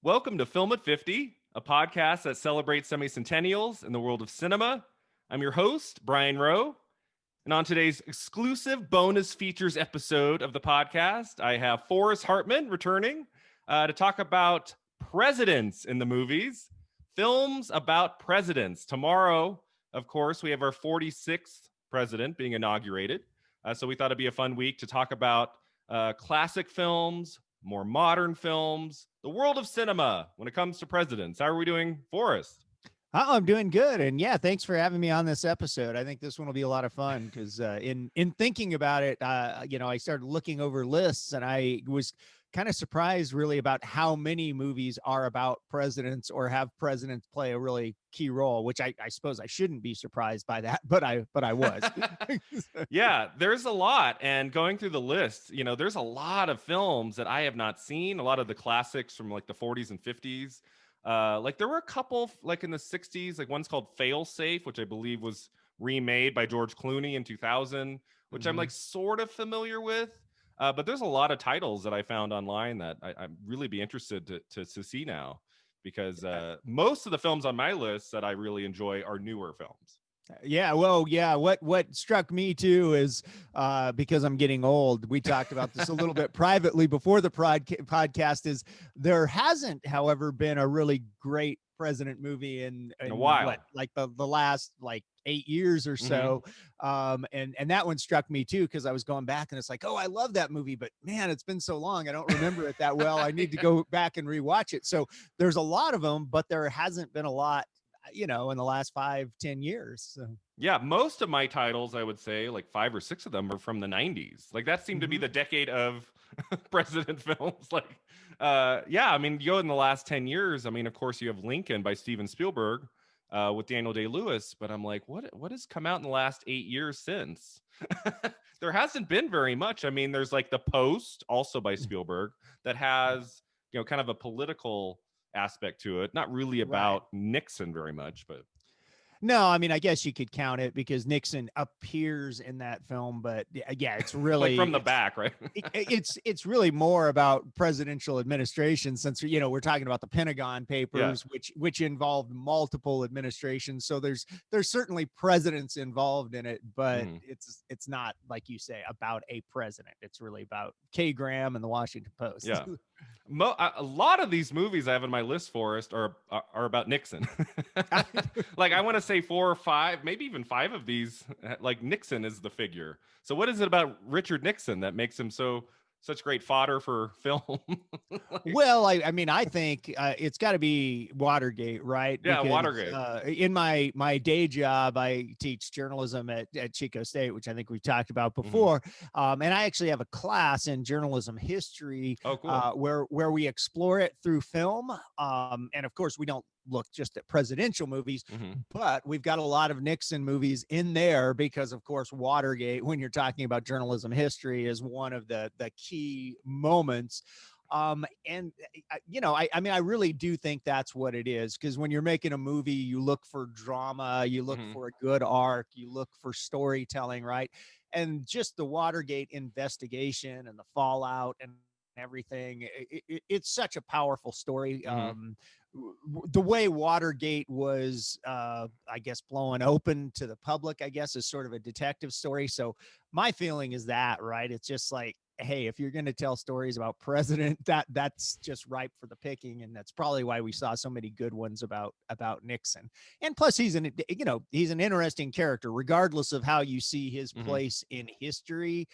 Welcome to Film at 50, a podcast that celebrates semi-centennials in the world of cinema. I'm your host, Brian Rowe. And on today's exclusive bonus features episode of the podcast, I have Forrest Hartman returning to talk about presidents in the movies, films about presidents. Tomorrow, of course, we have our 46th president being inaugurated. So we thought it'd be a fun week to talk about classic films, more modern films, the world of cinema when it comes to presidents. How are we doing, Forrest? Oh, I'm doing good. And yeah, thanks for having me on this episode. I think this one will be a lot of fun because in thinking about it, I started looking over lists and I was kind of surprised really about how many movies are about presidents or have presidents play a really key role, which I suppose I shouldn't be surprised by that, but I was. Yeah, there's a lot. And going through the list, there's a lot of films that I have not seen, a lot of the classics from like the 40s and 50s. Like there were a couple like in the 60s, like one's called Fail Safe, which I believe was remade by George Clooney in 2000, which I'm like sort of familiar with. But there's a lot of titles that I found online that I'd really be interested to see now, because most of the films on my list that I really enjoy are newer films. Yeah, well, yeah. What struck me too is because I'm getting old. We talked about this a little bit privately before the podcast. Is there hasn't, however, been a really great president movie in a while, like the last like 8 years or so. And that one struck me too because I was going back and it's like, oh, I love that movie, but man, it's been so long. I don't remember it that well. I need to go back and rewatch it. So there's a lot of them, but there hasn't been a lot in the last 5-10 years. So. Yeah, most of my titles, I would say like 5 or 6 of them are from the 90s. Like that seemed to be the decade of president films. Like I mean, you go in the last 10 years, I mean, of course you have Lincoln by Steven Spielberg with Daniel Day-Lewis, but I'm like, what has come out in the last 8 years since? There hasn't been very much. I mean, there's like The Post, also by Spielberg, that has kind of a political aspect to it, not really about Nixon very much, but no, I mean, I guess you could count it because Nixon appears in that film, but yeah, it's really like from the back, right? it's really more about presidential administration since we're talking about the Pentagon Papers, which involved multiple administrations. So there's certainly presidents involved in it, but it's not like you say about a president. It's really about K. Graham and the Washington Post. Yeah. A lot of these movies I have in my list, Forrest, are about Nixon. Like I want to say 4 or 5, maybe even 5 of these, like Nixon is the figure. So what is it about Richard Nixon that makes him such great fodder for film? Well, I mean, I think it's got to be Watergate, right? Yeah, because, Watergate. In my day job, I teach journalism at Chico State, which I think we've talked about before. And I actually have a class in journalism history where we explore it through film. And of course, we don't look just at presidential movies, but we've got a lot of Nixon movies in there because, of course, Watergate, when you're talking about journalism history, is one of the key moments. I mean, I really do think that's what it is, because when you're making a movie, you look for drama, you look for a good arc, you look for storytelling, right? And just the Watergate investigation and the fallout and everything, it's such a powerful story. The way Watergate was, I guess, blown open to the public, I guess, is sort of a detective story. So my feeling is that, right? It's just like, hey, if you're going to tell stories about president, that's just ripe for the picking. And that's probably why we saw so many good ones about Nixon. And plus he's an interesting character, regardless of how you see his place in history.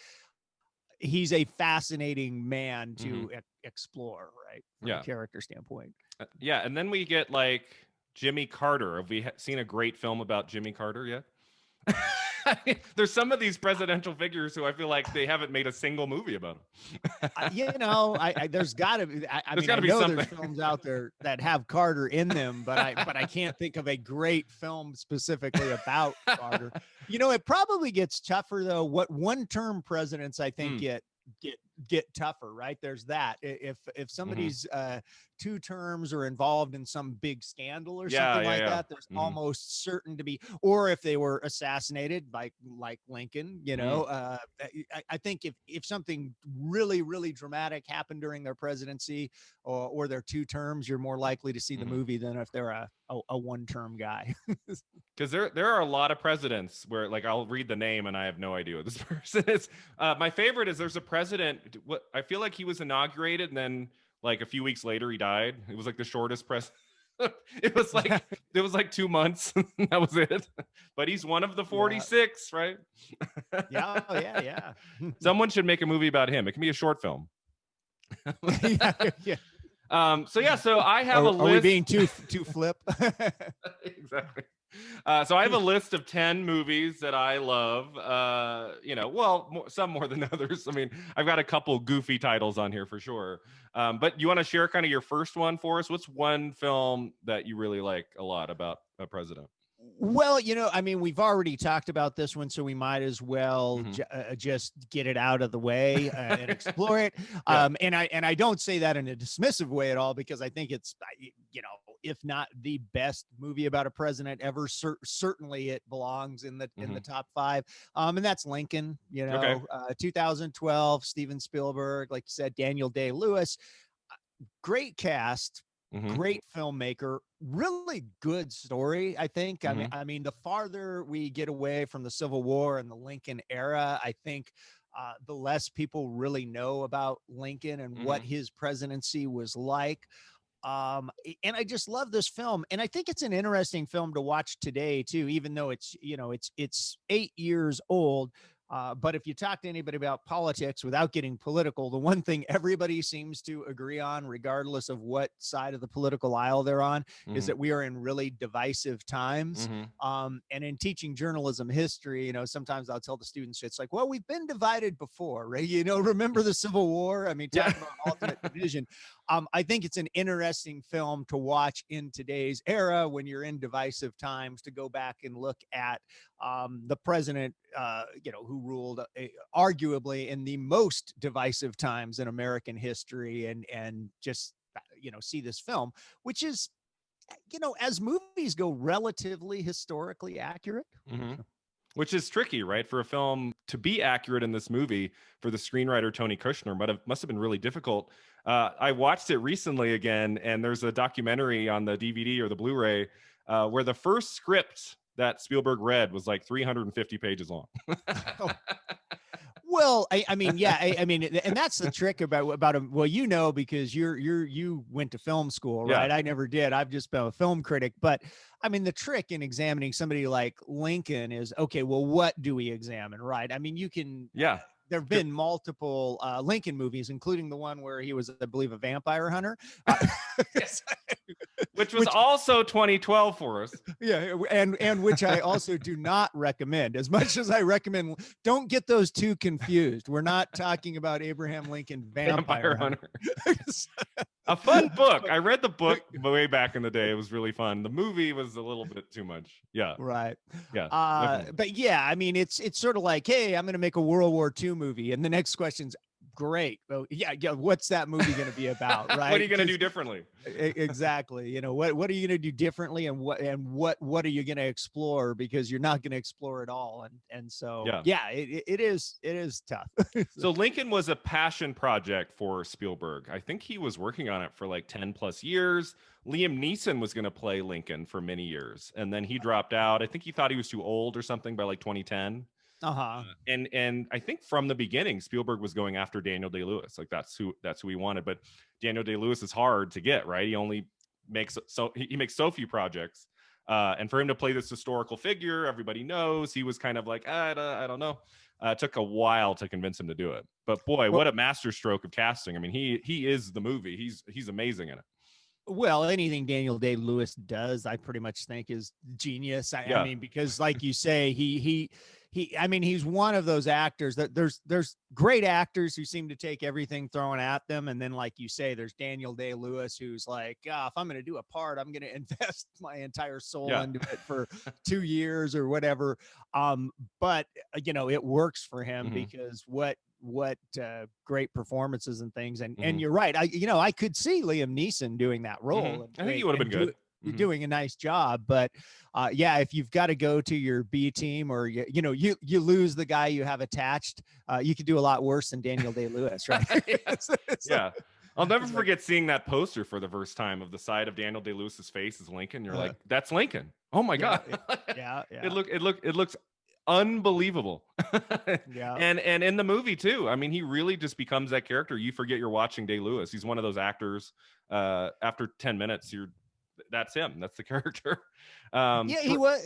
He's a fascinating man to explore, right? From a character standpoint. Yeah. And then we get like Jimmy Carter. Have we seen a great film about Jimmy Carter yet? There's some of these presidential figures who I feel like they haven't made a single movie about them. There's got to be. I know there's films out there that have Carter in them, but I can't think of a great film specifically about Carter. It probably gets tougher though. What one-term presidents I think get get tougher, right? There's that. If somebody's 2 terms or involved in some big scandal or something like that, there's almost certain to be, or if they were assassinated, like Lincoln, I think if something really, really dramatic happened during their presidency or their 2 terms, you're more likely to see the movie than if they're a 1-term guy. Because there are a lot of presidents where, like, I'll read the name and I have no idea what this person is. My favorite is there's a president. What I feel like he was inaugurated and then like a few weeks later he died. It was like the shortest president. It was like 2 months. That was it. But he's one of the 46, right? Yeah. Someone should make a movie about him. It can be a short film. Yeah. So I have a list. Are we being too flip? Exactly. So I have a list of 10 movies that I love. Some more than others. I mean, I've got a couple goofy titles on here for sure. But you want to share kind of your first one for us? What's one film that you really like a lot about a president? Well, I mean, we've already talked about this one, so we might as well just get it out of the way and explore it. And I don't say that in a dismissive way at all, because I think it's, if not the best movie about a president ever, certainly it belongs in the top 5. And that's Lincoln. 2012, Steven Spielberg, like you said, Daniel Day-Lewis, great cast. Great filmmaker, really good story, I think. I mean, the farther we get away from the Civil War and the Lincoln era, I think the less people really know about Lincoln and what his presidency was like. And I just love this film. And I think it's an interesting film to watch today too, even though it's 8 years old. But if you talk to anybody about politics without getting political, the one thing everybody seems to agree on, regardless of what side of the political aisle they're on, is that we are in really divisive times. And in teaching journalism history, sometimes I'll tell the students, it's like, well, we've been divided before, right? Remember the Civil War? I mean, talk about ultimate division. I think it's an interesting film to watch in today's era when you're in divisive times, to go back and look at the president, who ruled arguably in the most divisive times in American history, and just, see this film, which is, as movies go, relatively historically accurate. Which is tricky, right? For a film to be accurate in this movie, for the screenwriter Tony Kushner, must have been really difficult. I watched it recently again, and there's a documentary on the DVD or the Blu-ray where the first script that Spielberg read was like 350 pages long. Well, I mean, and that's the trick about him. Well, because you went to film school, right? I never did. I've just been a film critic. But I mean, the trick in examining somebody like Lincoln is, okay, well, what do we examine, right? I mean, you can, there have been multiple Lincoln movies, including the one where he was, I believe, a vampire hunter. Which was also 2012 for us. Yeah, and which I also do not recommend. As much as I recommend, don't get those two confused. We're not talking about Abraham Lincoln Vampire Hunter. A fun book. I read the book way back in the day. It was really fun. The movie was a little bit too much. Yeah. Right. Yeah. But yeah, I mean, it's sort of like, hey, I'm going to make a World War II movie, and the next question's, great. Well, yeah. What's that movie going to be about? Right. What are you going to do differently? Exactly. What are you going to do differently, and what are you going to explore? Because you're not going to explore it all. And so, it is tough. So Lincoln was a passion project for Spielberg. I think he was working on it for like 10 plus years. Liam Neeson was going to play Lincoln for many years, and then he dropped out. I think he thought he was too old or something by like 2010. And I think from the beginning, Spielberg was going after Daniel Day-Lewis. Like that's who he wanted. But Daniel Day-Lewis is hard to get, right? He only makes so few projects. And for him to play this historical figure, everybody knows, he was kind of like, I don't know. It took a while to convince him to do it. But boy, what a masterstroke of casting. I mean, he is the movie. He's amazing in it. Well, anything Daniel Day-Lewis does, I pretty much think is genius. I mean, because like you say, he's one of those actors that there's great actors who seem to take everything thrown at them. And then, like you say, there's Daniel Day-Lewis, who's like, if I'm going to do a part, I'm going to invest my entire soul into it for 2 years or whatever. But it works for him because what great performances and things. And Mhm. you're right. I could see Liam Neeson doing that role. Mhm. I think he would have been good. You're doing a nice job, but yeah, if you've got to go to your B team, or you lose the guy you have attached, you could do a lot worse than Daniel Day-Lewis, right? Yeah. I'll never forget seeing that poster for the first time of the side of Daniel Day-Lewis's face is Lincoln. You're like, that's Lincoln. Oh my God. Yeah. It looks unbelievable. Yeah. And in the movie too. I mean, he really just becomes that character. You forget you're watching Day-Lewis. He's one of those actors. After 10 minutes, that's him. That's the character. Yeah, he was.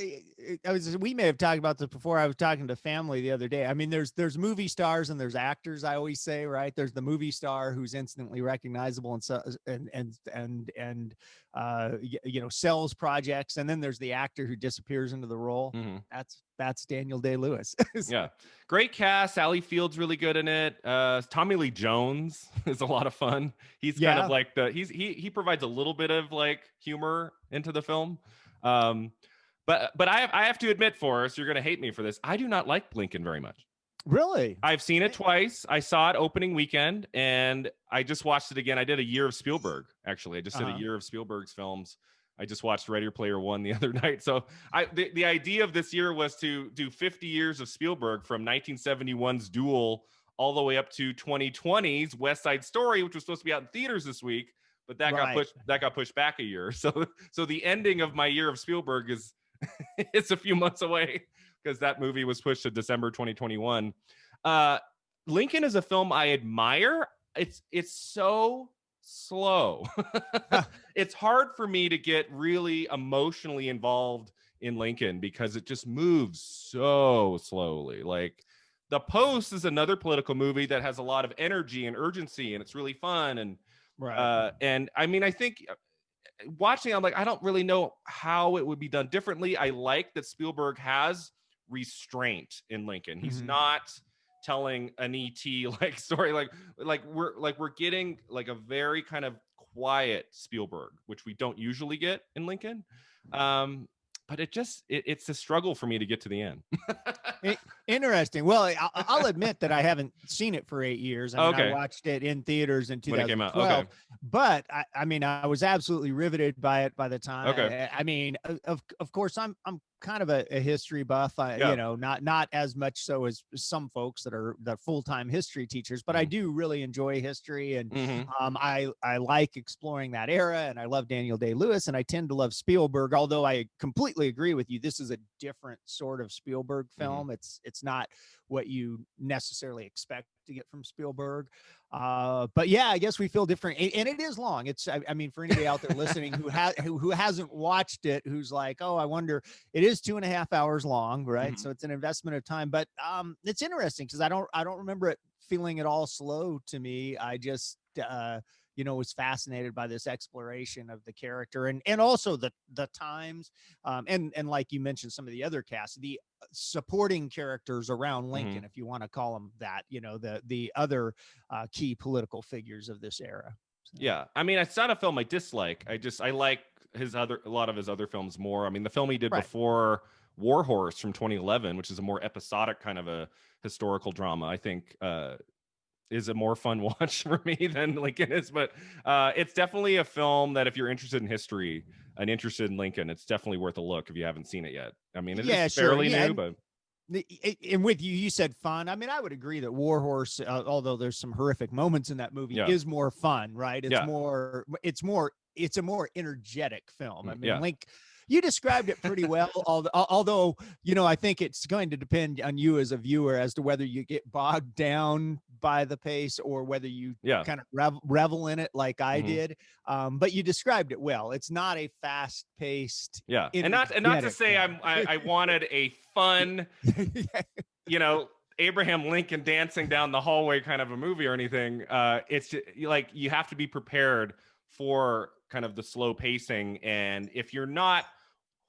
We may have talked about this before. I was talking to family the other day. I mean, there's movie stars and there's actors. I always say, right? There's the movie star who's instantly recognizable and sells projects, and then there's the actor who disappears into the role. Mm-hmm. That's Daniel Day-Lewis. Yeah, great cast. Sally Field's really good in it. Tommy Lee Jones is a lot of fun. He's kind of like he provides a little bit of like humor into the film. But I have to admit, Forrest, you're going to hate me for this. I do not like Lincoln very much. Really? I've seen it twice. I saw it opening weekend, and I just watched it again. I did a year of Spielberg, actually. I just did a year of Spielberg's films. I just watched Ready Player One the other night. So the idea of this year was to do 50 years of Spielberg from 1971's Duel all the way up to 2020's West Side Story, which was supposed to be out in theaters this week, but that got pushed back a year. So the ending of my year of Spielberg is it's a few months away because that movie was pushed to December 2021. Lincoln is a film I admire. It's so slow. It's hard for me to get really emotionally involved in Lincoln because it just moves so slowly. Like The Post is another political movie that has a lot of energy and urgency, and it's really fun. And and I mean, I think watching, I'm like, I don't really know how it would be done differently. I like that Spielberg has restraint in Lincoln. He's not telling an ET like story, like we're getting like a very kind of quiet Spielberg, which we don't usually get in Lincoln. But it's a struggle for me to get to the end. Interesting. Well, I'll admit that I haven't seen it for 8 years. I mean, I watched it in theaters in 2012. When it came out. Okay. But I mean, I was absolutely riveted by it by the time. Okay. I mean, of course, I'm kind of a history buff. Not as much so as some folks that are the full-time history teachers, but I do really enjoy history, and I like exploring that era, and I love Daniel Day-Lewis, and I tend to love Spielberg. Although I completely agree with you, this is a different sort of Spielberg film. It's not what you necessarily expect to get from Spielberg. But yeah, I guess we feel different, and it is long. I mean, for anybody out there listening who hasn't watched it, who's like, oh, I wonder, it is 2.5 hours long, right? So it's an investment of time, but it's interesting because I don't remember it feeling at all slow to me. I just was fascinated by this exploration of the character and also the times, and like you mentioned, some of the other cast, the supporting characters around Lincoln, if you want to call them that, the other key political figures of this era. So. Yeah, I mean, it's not a film I dislike. I like a lot of his other films more. I mean, the film he did before War Horse from 2011, which is a more episodic kind of a historical drama, I think is a more fun watch for me than Lincoln is. But it's definitely a film that if you're interested in history and interested in Lincoln, it's definitely worth a look if you haven't seen it yet. I mean, it's fairly new, but... And with you said fun. I mean, I would agree that War Horse, although there's some horrific moments in that movie, is more fun, right? It's a more energetic film. I mean, you described it pretty well. Although, I think it's going to depend on you as a viewer as to whether you get bogged down by the pace or whether you kind of revel in it like I did. But you described it well. It's not a fast-paced. Yeah, and not to say I wanted a fun, Abraham Lincoln dancing down the hallway kind of a movie or anything. It's just, like you have to be prepared for kind of the slow pacing, and if you're not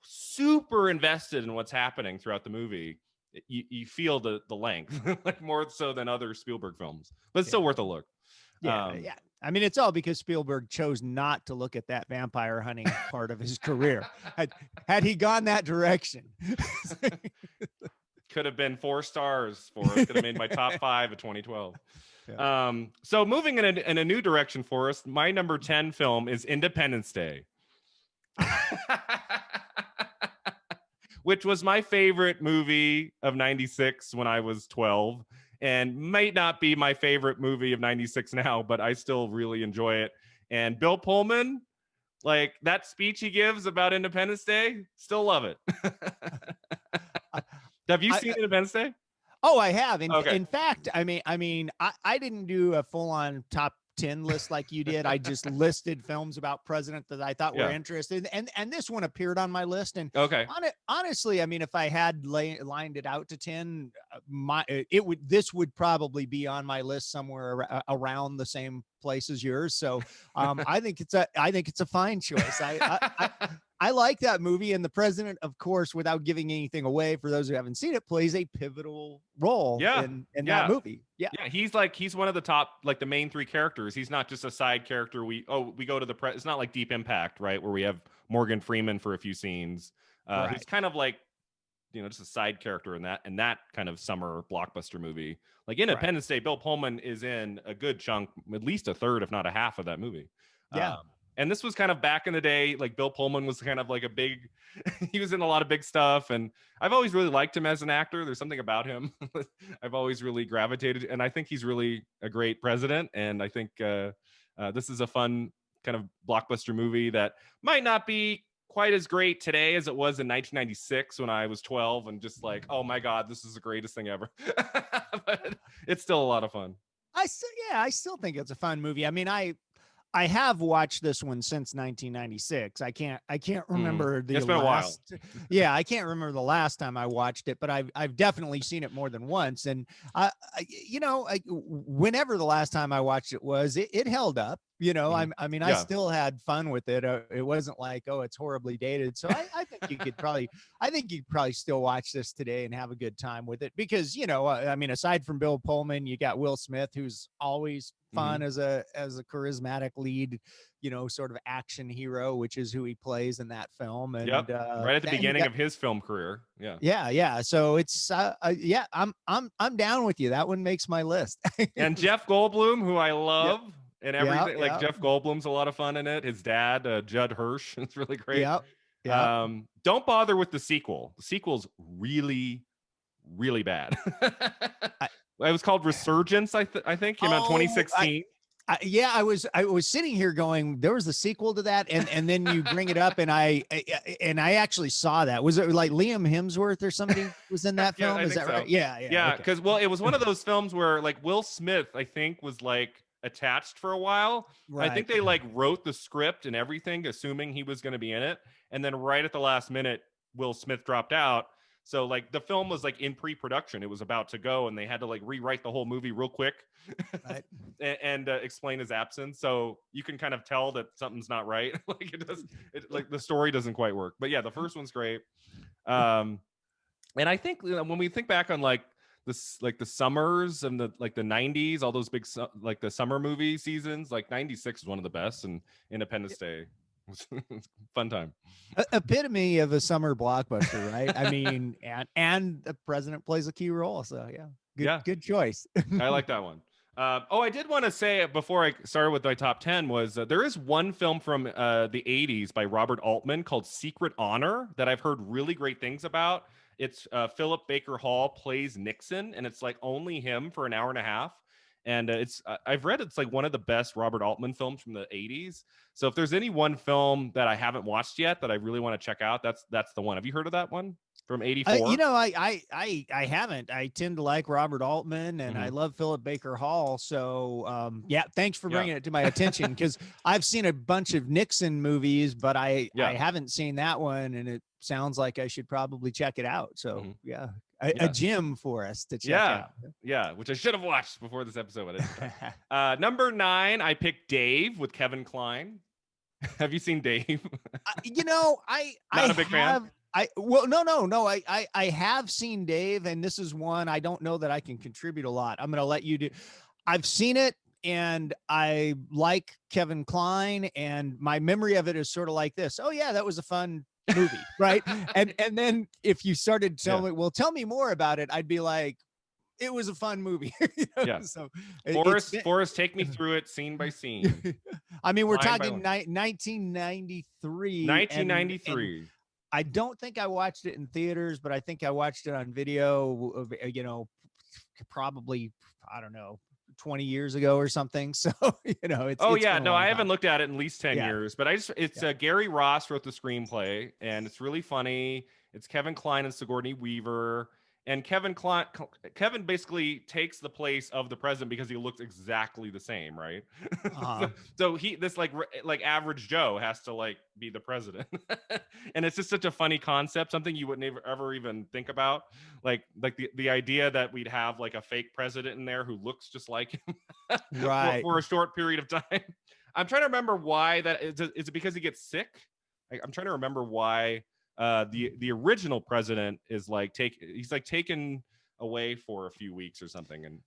super invested in what's happening throughout the movie, you feel the length like more so than other Spielberg films, but it's still worth a look. Yeah. I mean, it's all because Spielberg chose not to look at that vampire hunting part of his career. Had he gone that direction. could have been 4 stars for us. Could have made my top 5 of 2012. Yeah. So moving in a new direction for us, my number 10 film is Independence Day. Which was my favorite movie of 96 when I was 12, and might not be my favorite movie of 96 now, but I still really enjoy it. And Bill Pullman, like that speech he gives about Independence Day, still love it. Have you seen Independence Day? Oh, I have. In fact, I didn't do a full-on top 10 list like you did. I just listed films about president that I thought were interesting, and this one appeared on my list. And honestly, I mean, if I had lined it out to 10, this would probably be on my list somewhere around the same place as yours. So I think it's a fine choice. I like that movie, and the president, of course, without giving anything away for those who haven't seen it, plays a pivotal role in that movie. Yeah, he's one of the top, like the main 3 characters. He's not just a side character. We go to it's not like Deep Impact, right, where we have Morgan Freeman for a few scenes. He's kind of like, just a side character in that kind of summer blockbuster movie. Like Independence Day, Bill Pullman is in a good chunk, at least a third, if not a half of that movie. Yeah. And this was kind of back in the day, like Bill Pullman was kind of like he was in a lot of big stuff. And I've always really liked him as an actor. There's something about him I've always really gravitated. And I think he's really a great president. And I think this is a fun kind of blockbuster movie that might not be quite as great today as it was in 1996 when I was 12 and just like, oh my God, this is the greatest thing ever. But it's still a lot of fun. I still think it's a fun movie. I mean, I have watched this one since 1996. I can't remember the it's been last. A while. Yeah, I can't remember the last time I watched it, but I've definitely seen it more than once. And whenever the last time I watched it was, it held up. I still had fun with it. It wasn't like, oh, it's horribly dated. So I think you could probably still watch this today and have a good time with it because, aside from Bill Pullman, you got Will Smith, who's always fun as a charismatic lead, sort of action hero, which is who he plays in that film. And right at the beginning of his film career. Yeah. So it's I'm down with you. That one makes my list. And Jeff Goldblum, who I love. Yep. And everything, Jeff Goldblum's a lot of fun in it. His dad, Judd Hirsch, it's really great. Yeah. Don't bother with the sequel. The sequel's really, really bad. It was called Resurgence, I think, came out 2016. I was sitting here going, there was a sequel to that, and then you bring it up, and I actually saw that. Was it like Liam Hemsworth or somebody was in that film? Is that right? Yeah. Because it was one of those films where like Will Smith, I think, was like attached for a while. Right. I think they like wrote the script and everything, assuming he was going to be in it, and then right at the last minute, Will Smith dropped out. So like the film was like in pre-production. It was about to go, and they had to like rewrite the whole movie real quick, right. and explain his absence. So you can kind of tell that something's not right. Like the story doesn't quite work. But yeah, the first one's great. And I think when we think back on like this, like the summers and the 90s, all those big like the summer movie seasons, like 96 is one of the best, and Independence Day. Fun time. Epitome of a summer blockbuster, right? I mean, and the president plays a key role. So good choice. I like that one. I did want to say before I started with my top 10 was there is one film from the 80s by Robert Altman called Secret Honor that I've heard really great things about. It's Philip Baker Hall plays Nixon, and it's like only him for an hour and a half. And I've read it's like one of the best Robert Altman films from the 80s. So if there's any one film that I haven't watched yet that I really want to check out, that's the one. Have you heard of that one from 84? I haven't. I tend to like Robert Altman, and I love Philip Baker Hall. So thanks for bringing it to my attention, because I've seen a bunch of Nixon movies, but I haven't seen that one, and it sounds like I should probably check it out. So a gem for us to check out. Yeah, which I should have watched before this episode. Number 9, I picked Dave with Kevin Kline. Have you seen Dave? Not a big fan. No. I have seen Dave, and this is one I don't know that I can contribute a lot. I'm going to let you do. I've seen it, and I like Kevin Kline, and my memory of it is sort of like this. Oh yeah, that was a fun movie, right? And then if you started telling me, well, tell me more about it, I'd be like, it was a fun movie. Yeah. So Forrest, take me through it scene by scene. I mean, we're line talking 1993. 1993. I don't think I watched it in theaters, but I think I watched it on video, probably, I don't know, 20 years ago or something. So, it's no, I haven't time. looked at it in at least 10 years, but Gary Ross wrote the screenplay, and it's really funny. It's Kevin Kline and Sigourney Weaver. And Kevin basically takes the place of the president because he looks exactly the same, right? So this like average Joe has to like be the president, and it's just such a funny concept, something you would never ever even think about, like the idea that we'd have like a fake president in there who looks just like him, right, for a short period of time. I'm trying to remember why that is. Is it because he gets sick? I'm trying to remember why. The original president is like he's taken away for a few weeks or something, and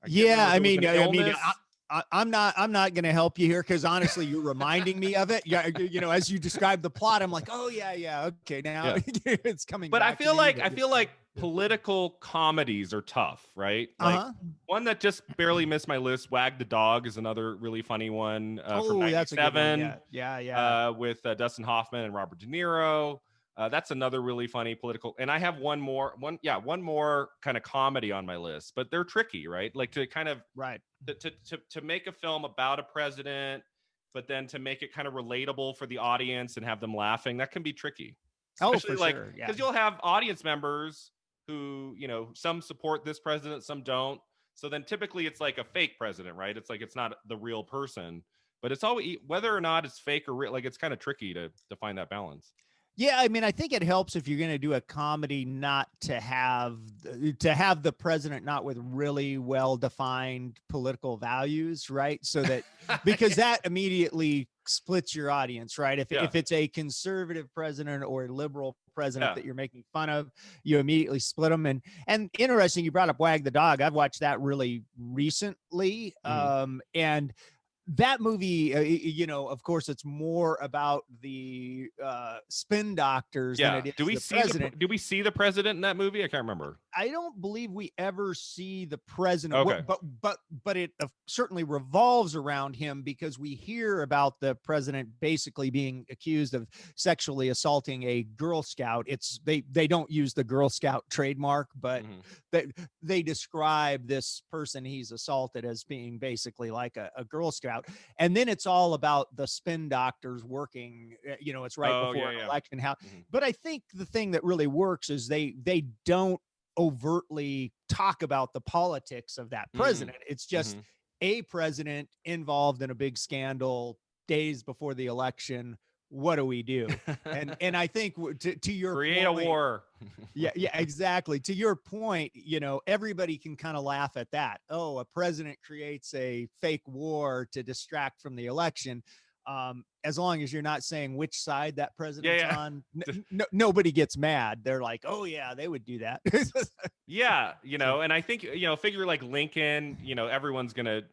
I'm not going to help you here because honestly, you're reminding me of it. Yeah, as you describe the plot, I'm like, oh yeah, okay, now it's coming. But back I feel like political comedies are tough, right? Like one that just barely missed my list. Wag the Dog is another really funny one from '97. That's a good one. Yeah. With Dustin Hoffman and Robert De Niro. That's another really funny political, and I have one more kind of comedy on my list, but they're tricky, right? Like to kind of to make a film about a president, but then to make it kind of relatable for the audience and have them laughing, that can be tricky. Especially because you'll have audience members who, some support this president, some don't. So then typically it's like a fake president, right? It's like it's not the real person, but it's always whether or not it's fake or real. Like it's kind of tricky to find that balance. Yeah, I mean, I think it helps if you're going to do a comedy not to have the president not with really well-defined political values, right? So that because that immediately splits your audience, right? If it's a conservative president or a liberal president that you're making fun of, you immediately split them. And interesting, you brought up Wag the Dog. I've watched that really recently, and that movie, of course, it's more about the spin doctors than it is the president. Do we see the president in that movie? I can't remember. I don't believe we ever see the president, okay. but it certainly revolves around him because we hear about the president basically being accused of sexually assaulting a Girl Scout. They don't use the Girl Scout trademark, but they describe this person he's assaulted as being basically like a Girl Scout. And then it's all about the spin doctors working, it's right before an election. But I think the thing that really works is they don't overtly talk about the politics of that president. It's just a president involved in a big scandal days before the election. What do we do? And I think to your create point, a war. yeah, exactly. To your point, everybody can kind of laugh at that. Oh, a president creates a fake war to distract from the election. As long as you're not saying which side that president's on, nobody gets mad. They're like, oh yeah, they would do that. And I think, figure like Lincoln, everyone's going to,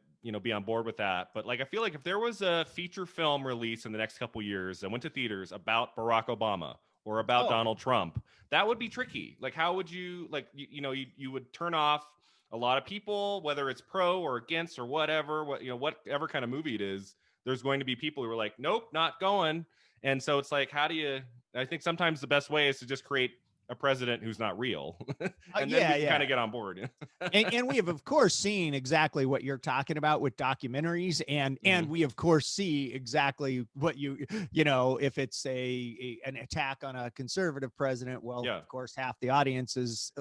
be on board with that. But like, I feel like if there was a feature film release in the next couple years that went to theaters about Barack Obama or about Donald Trump, that would be tricky. Like, how would you you would turn off a lot of people, whether it's pro or against or whatever, whatever kind of movie it is. There's going to be people who are like, nope, not going. And so it's like, I think sometimes the best way is to just create a president who's not real. And then we can kind of get on board. and we have, of course, seen exactly what you're talking about with documentaries. And we, of course, see exactly what if it's an attack on a conservative president, well, of course, half the audience is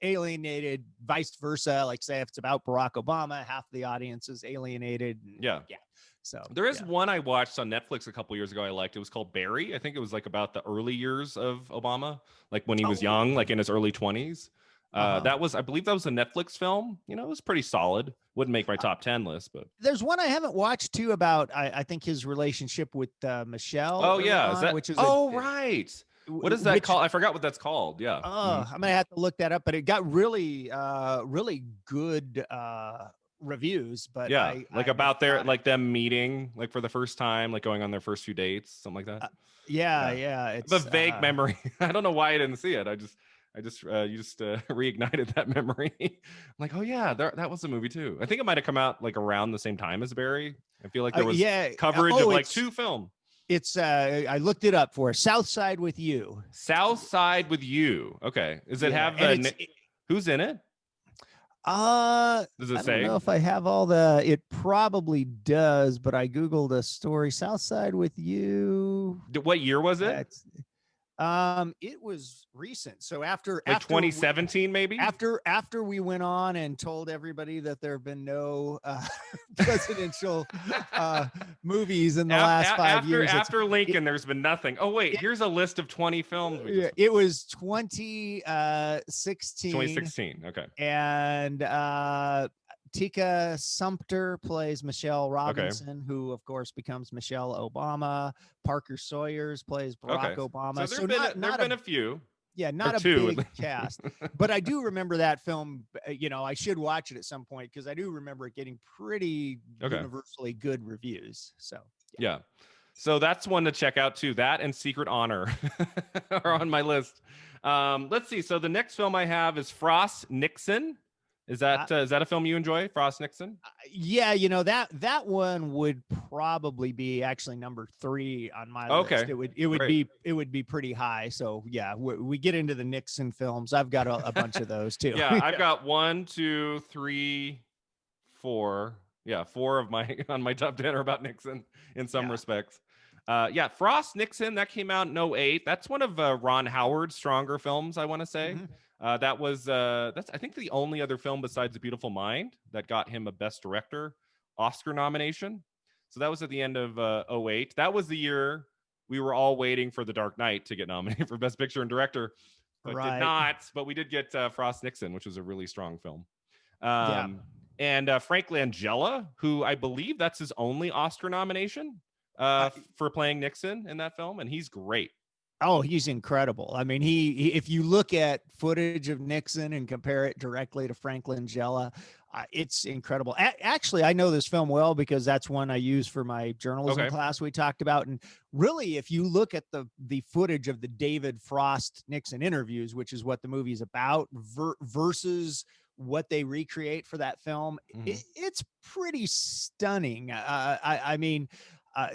alienated, vice versa. Like say if it's about Barack Obama, half the audience is alienated. So there is one I watched on Netflix a couple years ago I liked. It was called Barry. I think it was like about the early years of Obama, like when he was young, like in his early 20s. I believe that was a Netflix film. It was pretty solid. Wouldn't make my top 10 list, but there's one I haven't watched too about I think his relationship with Michelle. Oh yeah, which is right. What is that called? I forgot what that's called. Yeah. I'm gonna have to look that up, but it got really really good reviews, but yeah, like about their, like it. them meeting, like for the first time, like going on their first few dates, something like that. Yeah, I have a vague memory. I don't know why I didn't see it. You just reignited that memory. I'm like, oh yeah, that was a movie too. I think it might have come out like around the same time as Barry. I feel like there was coverage of like two films. It's I looked it up for South Side with You. South Side with You. Okay, does it have who's in it? Does it say? I don't know if I have all the. It probably does, but I googled a story. South Side with You. What year was it? It was recent. So after 2017, maybe after we went on and told everybody that there have been no presidential movies in the last 5 years. After Lincoln, there's been nothing. Oh wait, here's a list of 20 films. It was 2016. 2016. Okay. And Tika Sumpter plays Michelle Robinson, who of course becomes Michelle Obama. Parker Sawyers plays Barack Obama. So there've been a few. Yeah, not a big cast, but I do remember that film. I should watch it at some point because I do remember it getting pretty universally good reviews. So yeah. So that's one to check out too. That and Secret Honor are on my list. Let's see. So the next film I have is Frost Nixon. Is that a film you enjoy, Frost Nixon? Yeah, that one would probably be actually number 3 on my list. It would be pretty high. So yeah, we get into the Nixon films. I've got a bunch of those too. Yeah, I've got 1, 2, 3, 4. Yeah, 4 of my on my top 10 are about Nixon in some respects. Frost Nixon, that came out in 2008. That's one of Ron Howard's stronger films, I want to say. Mm-hmm. That's I think the only other film besides A Beautiful Mind that got him a Best Director Oscar nomination. So that was at the end of 2008. That was the year we were all waiting for The Dark Knight to get nominated for Best Picture and Director, but did not. But we did get Frost Nixon, which was a really strong film. And Frank Langella, who I believe that's his only Oscar nomination for playing Nixon in that film, and he's great. Oh, he's incredible. I mean, he if you look at footage of Nixon and compare it directly to Frank Langella, it's incredible. Actually, I know this film well because that's one I use for my journalism class we talked about. And really, if you look at the footage of the David Frost Nixon interviews, which is what the movie is about, versus what they recreate for that film, it's pretty stunning. I mean,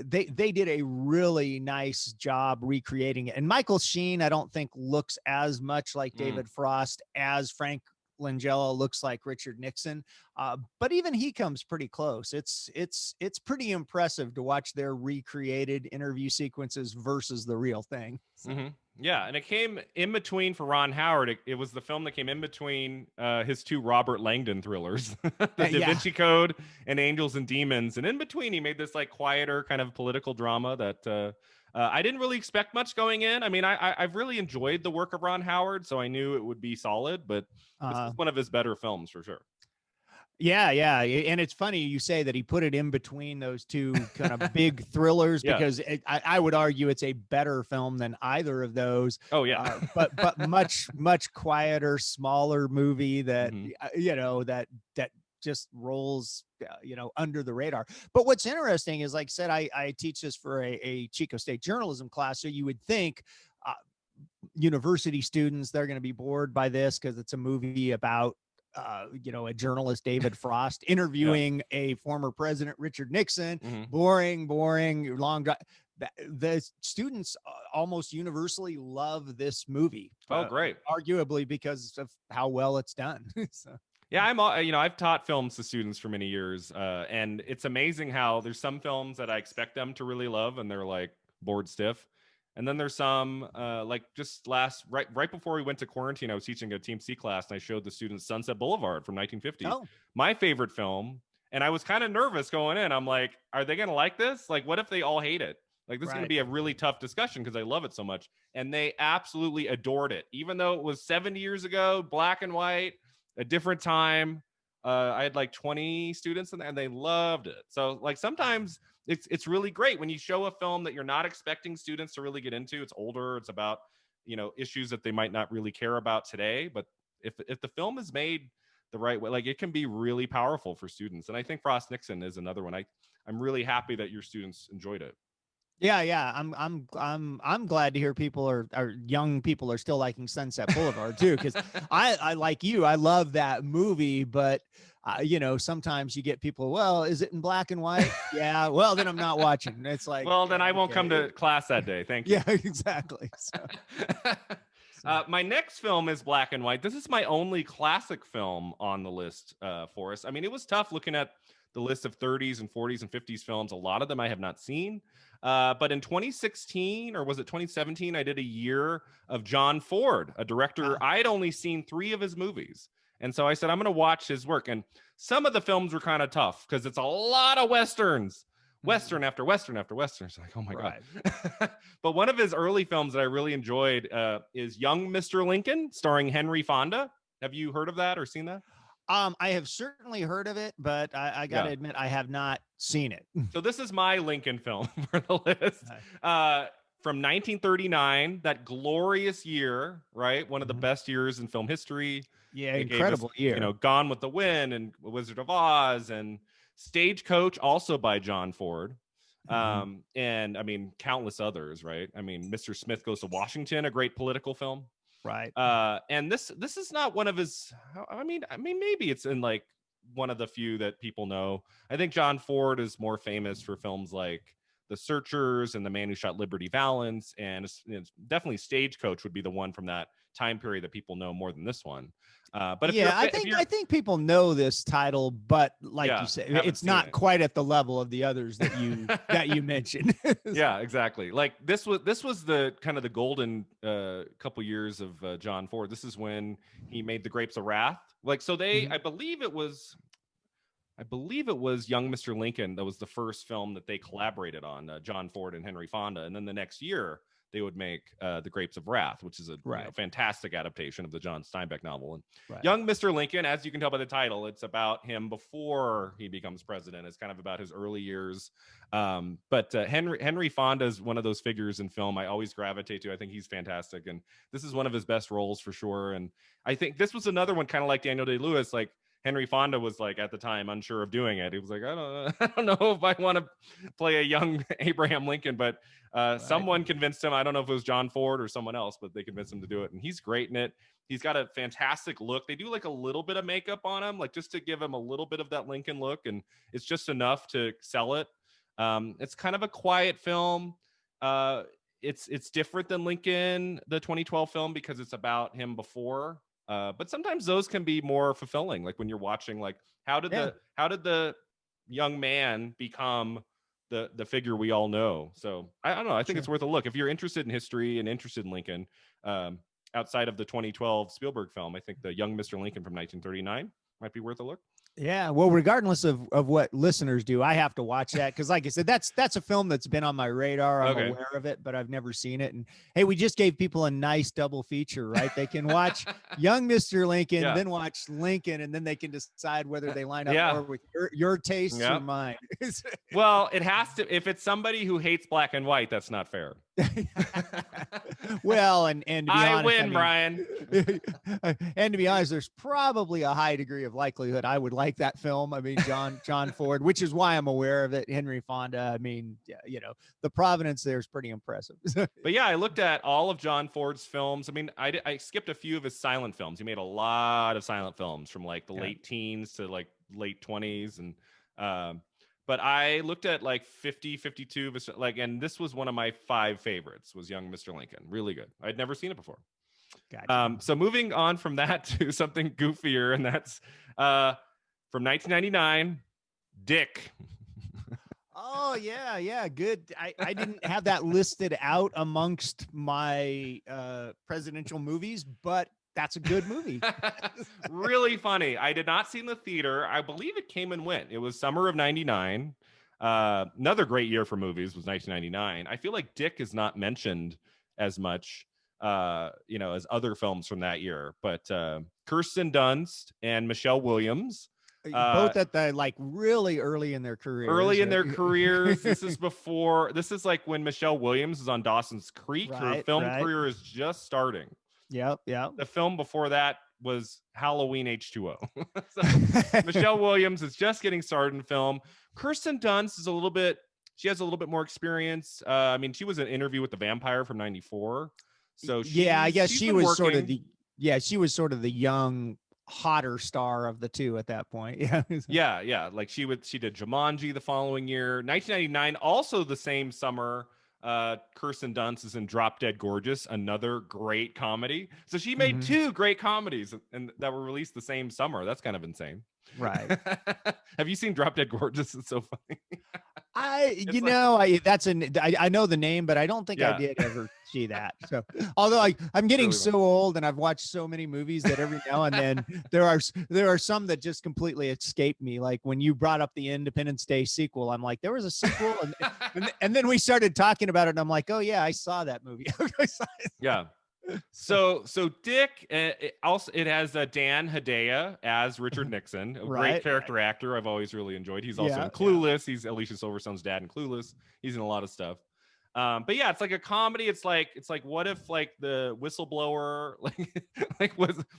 they did a really nice job recreating it. And Michael Sheen, I don't think looks as much like David Frost as Frank Langella looks like Richard Nixon. But even he comes pretty close. It's pretty impressive to watch their recreated interview sequences versus the real thing. So. Mm-hmm. Yeah, and it came in between for Ron Howard. It was the film that came in between his 2 Robert Langdon thrillers, The Da Vinci Code and Angels and Demons. And in between, he made this like quieter kind of political drama that I didn't really expect much going in. I mean, I've really enjoyed the work of Ron Howard, so I knew it would be solid, but this is one of his better films for sure. Yeah. And it's funny you say that he put it in between those 2 kind of big thrillers because I would argue it's a better film than either of those. Oh, yeah. But much quieter, smaller movie that, that just rolls, under the radar. But what's interesting is, like I said, I teach this for a Chico State journalism class. So you would think university students, they're going to be bored by this because it's a movie about a journalist, David Frost, interviewing a former president, Richard Nixon. Boring, long drive. The students almost universally love this movie. Oh, great. Arguably because of how well it's done. So. Yeah, I've taught films to students for many years, and it's amazing how there's some films that I expect them to really love, and they're like bored stiff. And then there's some like just right before we went to quarantine, I was teaching a Team C class, and I showed the students Sunset Boulevard from 1950, my favorite film. And I was kind of nervous going in. I'm like, are they going to like this? Like, what if they all hate it? Like, this is going to be a really tough discussion because I love it so much. And they absolutely adored it, even though it was 70 years ago, black and white, a different time. I had like 20 students in there, and they loved it. So like sometimes it's really great when you show a film that you're not expecting students to really get into. It's older. It's about, issues that they might not really care about today. But if the film is made the right way. Like it can be really powerful for students. And I think Frost Nixon is another one. I'm really happy that your students enjoyed it. Yeah. I'm glad to hear people are young people are still liking Sunset Boulevard too, because I like you, I love that movie, but sometimes you get people, well, is it in black and white? Yeah, well then I'm not watching. It's like, well, then I won't okay. come to class that day. Thank you. Yeah, exactly. So. My next film is black and white. This is my only classic film on the list, Forrest. I mean, it was tough looking at the list of 30s and 40s and 50s films. A lot of them I have not seen. But in 2016, or was it 2017, I did a year of John Ford, a director. I'd only seen 3 of his movies. And so I said, I'm going to watch his work. And some of the films were kind of tough because it's a lot of Westerns. Western after Western after Western. It's like, oh my God. But one of his early films that I really enjoyed is Young Mr. Lincoln, starring Henry Fonda. Have you heard of that or seen that? I have certainly heard of it, but I got to admit, I have not seen it. So this is my Lincoln film for the list. From 1939, that glorious year, right? One of the best years in film history. Yeah, incredible year. You know, Gone with the Wind and Wizard of Oz and Stagecoach, also by John Ford. And I mean, countless others, right? I mean, Mr. Smith Goes to Washington, a great political film. Right. And this is not one of his, I mean, maybe it's in like one of the few that people know. I think John Ford is more famous for films like The Searchers and The Man Who Shot Liberty Valance. And it's definitely Stagecoach would be the one from that time period that people know more than this one. But I think people know this title, but like you said, it's not quite at the level of the others that you mentioned. Yeah, exactly. Like this was the kind of the golden couple years of John Ford. This is when he made The Grapes of Wrath. Like, so they, I believe it was Young Mr. Lincoln that was the first film that they collaborated on, John Ford and Henry Fonda, and then the next year they would make The Grapes of Wrath, which is a fantastic adaptation of the John Steinbeck novel. And Young Mr. Lincoln, as you can tell by the title, it's about him before he becomes president. It's kind of about his early years. But Henry Fonda is one of those figures in film I always gravitate to. I think he's fantastic. And this is one of his best roles for sure. And I think this was another one kind of like Daniel Day-Lewis, like Henry Fonda was like at the time unsure of doing it. He was like, I don't know if I want to play a young Abraham Lincoln, but someone convinced him. I don't know if it was John Ford or someone else, but they convinced him to do it. And he's great in it. He's got a fantastic look. They do like a little bit of makeup on him, like just to give him a little bit of that Lincoln look. And it's just enough to sell it. It's kind of a quiet film. It's different than Lincoln, the 2012 film, because it's about him before. But sometimes those can be more fulfilling. Like when you're watching, like how did the young man become the figure we all know? So I don't know. I think it's worth a look if you're interested in history and interested in Lincoln. Outside of the 2012 Spielberg film, I think the Young Mr. Lincoln from 1939 might be worth a look. Yeah, well, regardless of what listeners do, I have to watch that because, like I said, that's a film that's been on my radar. I'm aware of it, but I've never seen it. And hey, we just gave people a nice double feature, right? They can watch Young Mr. Lincoln, then watch Lincoln, and then they can decide whether they line up more with your tastes or mine. Well, it has to. If it's somebody who hates black and white, that's not fair. Well, and to be honest, win, Brian. And to be honest, there's probably a high degree of likelihood I would like that film. I mean, John Ford, which is why I'm aware of it. Henry Fonda. I mean, the provenance there is pretty impressive. But yeah, I looked at all of John Ford's films. I mean, I skipped a few of his silent films. He made a lot of silent films from like the late teens to like late 20s, and but I looked at like 50, 52, like, and this was one of my 5 favorites, was Young Mr. Lincoln. Really good. I'd never seen it before. Gotcha. So moving on from that to something goofier, and that's from 1999, Dick. Oh, yeah. Good. I didn't have that listed out amongst my presidential movies, but that's a good movie. Really funny. I did not see it in the theater. I believe it came and went. It was summer of 99. Another great year for movies was 1999. I feel like Dick is not mentioned as much, as other films from that year. But Kirsten Dunst and Michelle Williams. Both at the like really early in their careers. This is like when Michelle Williams is on Dawson's Creek. Her film career is just starting. Yep. The film before that was Halloween H2O. So Michelle Williams is just getting started in film. Kirsten Dunst is she has a little bit more experience. I mean, she was in Interview with the Vampire from '94. So yeah, I guess she was sort of the sort of the young, hotter star of the two at that point. Yeah. Yeah. Like she did Jumanji the following year. 1999, also the same summer. Kirsten Dunst is in Drop Dead Gorgeous, another great comedy. So she made two great comedies and that were released the same summer. That's kind of insane. Right. Have you seen Drop Dead Gorgeous? It's so funny. I know the name, but I don't think I did ever see that. So, although I'm getting really so old and I've watched so many movies that every now and then there are some that just completely escape me. Like when you brought up the Independence Day sequel, I'm like, there was a sequel, and then we started talking about it, and I'm like, oh yeah, I saw that movie. Yeah. So Dick, it has Dan Hedaya as Richard Nixon, a great character actor I've always really enjoyed. He's also in Clueless. He's Alicia Silverstone's dad in Clueless. He's in a lot of stuff. But yeah, it's like a comedy. It's like what if like the whistleblower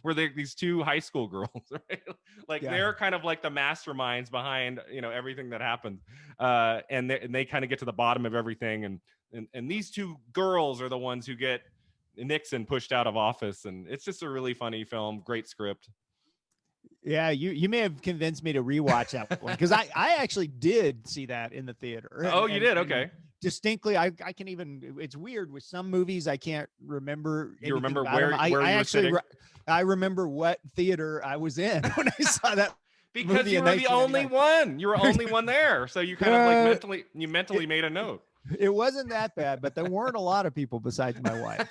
were they these two high school girls, right? Like they're kind of like the masterminds behind everything that happened, and they kind of get to the bottom of everything, and these two girls are the ones who get Nixon pushed out of office, and it's just a really funny film. Great script. Yeah, you may have convinced me to rewatch that one because I actually did see that in the theater. Oh, you did? Okay. Distinctly, I can even. It's weird with some movies I can't remember. You remember where you were sitting? I remember what theater I was in when I saw that. Because you were the only one. You were only one there, so you kind of like mentally made a note. It wasn't that bad, but there weren't a lot of people besides my wife.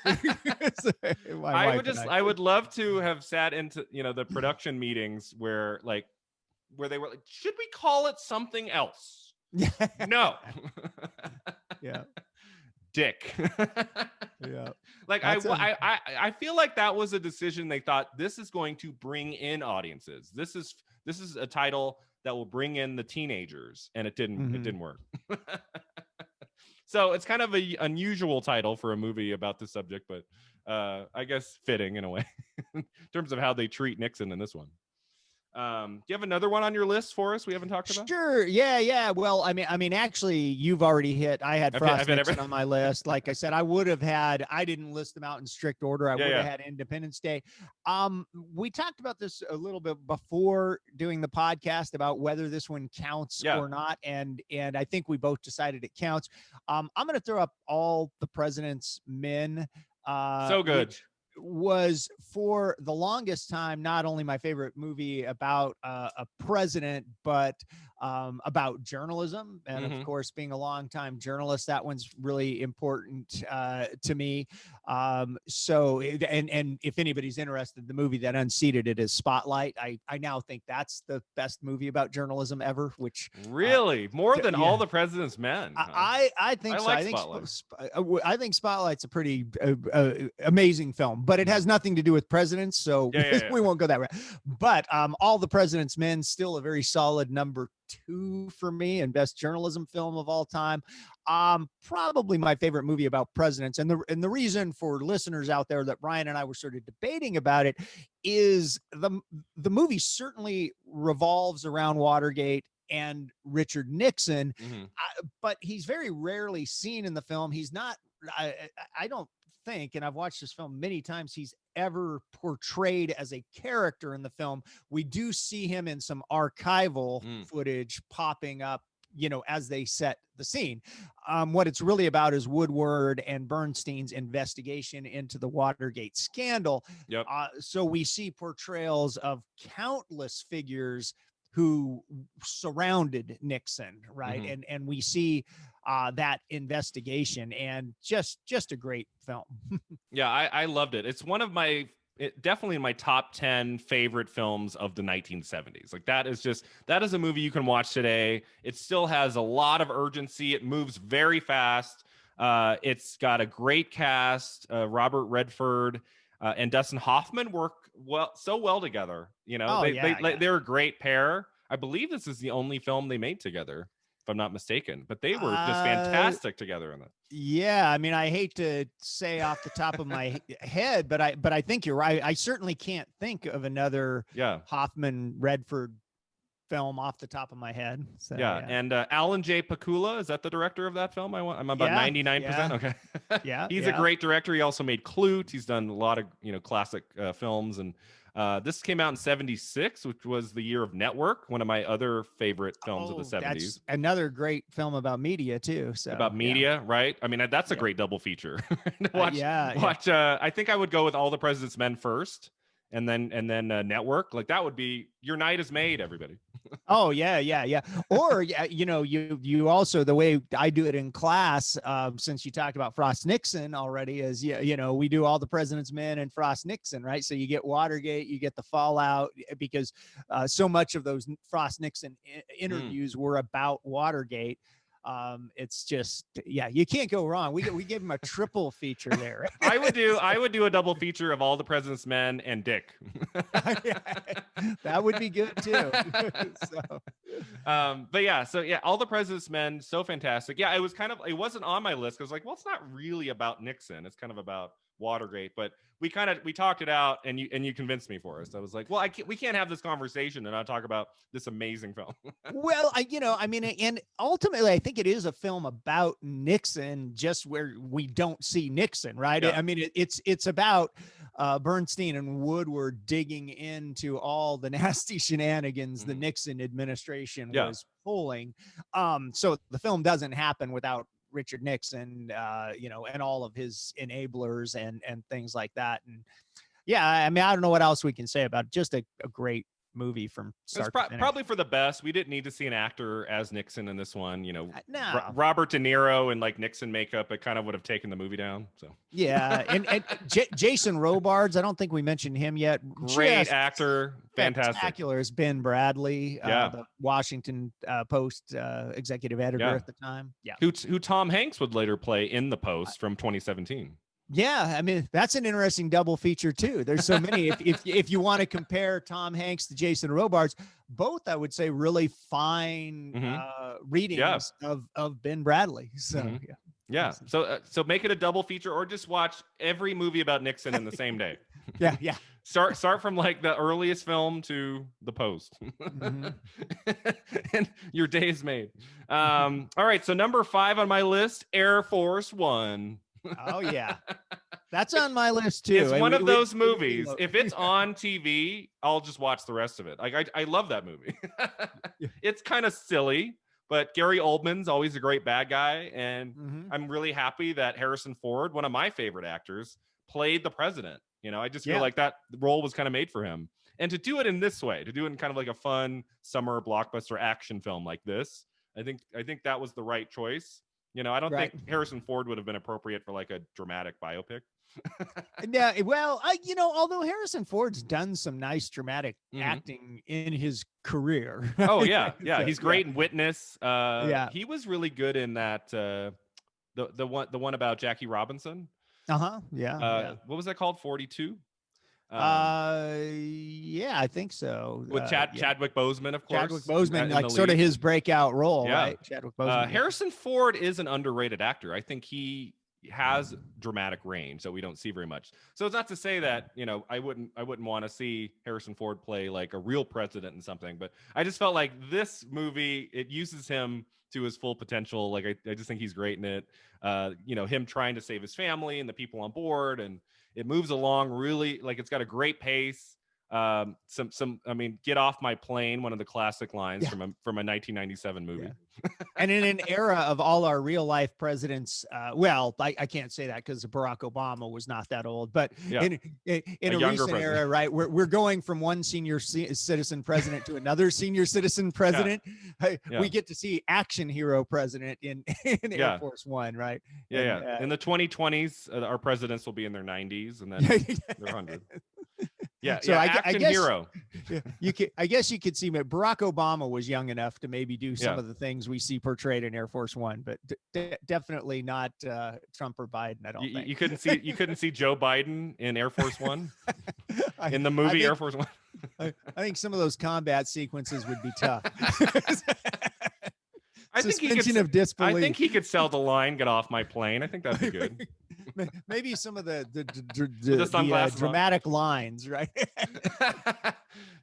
I would love to have sat into the production meetings where they were like, should we call it something else? No. Yeah. Dick. Yeah. Like I feel like that was a decision. They thought this is going to bring in audiences. This is a title that will bring in the teenagers, and it didn't work. So it's kind of an unusual title for a movie about this subject, but I guess fitting in a way in terms of how they treat Nixon in this one. Do you have another one on your list for us we haven't talked about? Sure. Yeah. Well, I mean, actually, you've already hit. I had Frost Nixon on my list. Like I said, I didn't list them out in strict order. I would have had Independence Day. We talked about this a little bit before doing the podcast about whether this one counts or not, and I think we both decided it counts. I'm going to throw up All the President's Men. So good. Was for the longest time not only my favorite movie about a president, but about journalism, and of course, being a longtime journalist, that one's really important to me. So, and if anybody's interested, the movie that unseated it is Spotlight. I now think that's the best movie about journalism ever. Which really more than All the President's Men. I think so. Like I think Spotlight's a pretty amazing film, but it has nothing to do with presidents, so we won't go that way. But All the President's Men, still a very solid number 2 for me, and best journalism film of all time. Probably my favorite movie about presidents, and the reason for listeners out there that Brian and I were sort of debating about it is the movie certainly revolves around Watergate and Richard Nixon, but he's very rarely seen in the film. He's not. I don't think, and I've watched this film many times, he's ever portrayed as a character in the film. We do see him in some archival footage popping up, as they set the scene. What it's really about is Woodward and Bernstein's investigation into the Watergate scandal. Yep. So we see portrayals of countless figures who surrounded Nixon, right? And we see that investigation, and just a great film. Yeah, I loved it. It's one of definitely in my top 10 favorite films of the 1970s. Like that is a movie you can watch today. It still has a lot of urgency. It moves very fast. It's got a great cast. Robert Redford and Dustin Hoffman work so well together. They're a great pair. I believe this is the only film they made together, I'm not mistaken. But they were just fantastic together in that. Yeah, I mean, I hate to say off the top of my head, but I think you're right. I certainly can't think of another Hoffman Redford film off the top of my head. So, yeah. And Alan J. Pakula, is that the director of that film? I'm about 99%. Okay. He's a great director. He also made Clute. He's done a lot of classic films, and this came out in 1976, which was the year of Network, one of my other favorite films of the 1970s. That's another great film about media too. So about media, right? I mean, that's a great double feature. watch. I think I would go with All the President's Men first, and then Network. Like that would be your night is made, everybody. Oh yeah. Or you also, the way I do it in class, since you talked about Frost Nixon already, is we do All the President's Men and Frost Nixon, right? So you get Watergate, you get the fallout, because so much of those Frost Nixon interviews were about Watergate. It's just, you can't go wrong. We gave him a triple feature there. I would do a double feature of All the President's Men and Dick. That would be good too. All the President's Men, so fantastic. Yeah, it wasn't on my list because like, well, it's not really about Nixon. It's kind of about Watergate, but we talked it out, and you convinced me, Forrest. I was like, well, we can't have this conversation and not talk about this amazing film. Well, and ultimately, I think it is a film about Nixon, just where we don't see Nixon, right? Yeah. I mean, it's about Bernstein and Woodward digging into all the nasty shenanigans the Nixon administration was pulling. So the film doesn't happen without Richard Nixon, and all of his enablers and things like that. And I mean, I don't know what else we can say about it. Just a great movie from start to finish. Probably for the best. We didn't need to see an actor as Nixon in this one. No. Robert De Niro and like Nixon makeup, it kind of would have taken the movie down. So and Jason Robards, I don't think we mentioned him yet. Great actor, fantastic. Spectacular is Ben Bradley, the Washington Post executive editor at the time. Yeah, who Tom Hanks would later play in The Post from 2017. Yeah, I mean, that's an interesting double feature too. There's so many. If you want to compare Tom Hanks to Jason Robards, both I would say really fine readings of Ben Bradley. So so make it a double feature, or just watch every movie about Nixon in the same day. Yeah. Start from like the earliest film to The Post, and your day is made. All right, so number 5 on my list, Air Force One. Oh yeah, that's on my list too. It's one of those movies. If it's on TV, I'll just watch the rest of it. Like I love that movie. It's kind of silly, but Gary Oldman's always a great bad guy, and I'm really happy that Harrison Ford, one of my favorite actors, played the president. I just feel like that role was kind of made for him, and to do it in this way, to do it in kind of like a fun summer blockbuster action film like this, I think that was the right choice. I don't think Harrison Ford would have been appropriate for like a dramatic biopic. Yeah, well, although Harrison Ford's done some nice dramatic acting in his career. Oh yeah, he's great in Witness. He was really good in that the one about Jackie Robinson. What was that called? 42. I think so. With Chadwick Boseman, of course. Chadwick Boseman, like sort of his breakout role, right? Chadwick Boseman. Harrison Ford is an underrated actor. I think he has dramatic range that we don't see very much. So it's not to say that I wouldn't want to see Harrison Ford play like a real president in something, but I just felt like this movie, it uses him to his full potential. Like I just think he's great in it. Him trying to save his family and the people on board, and it moves along really, like it's got a great pace. I mean, get off my plane, one of the classic lines from a 1997 movie. And in an era of all our real life presidents, I can't say that because Barack Obama was not that old, but in a recent era, right, we're going from one senior citizen president to another senior citizen president. We get to see action hero president in Air Force One, right? In the 2020s, our presidents will be in their 90s, and then they're 100. Action hero. I guess you could see Barack Obama was young enough to maybe do some of the things we see portrayed in Air Force One, but definitely not Trump or Biden. I don't think you couldn't see Joe Biden in Air Force One in the movie Air Force One. I think some of those combat sequences would be tough. suspension of disbelief. I think he could sell the line, "Get off my plane." I think that'd be good. Maybe some of the dramatic lines, right?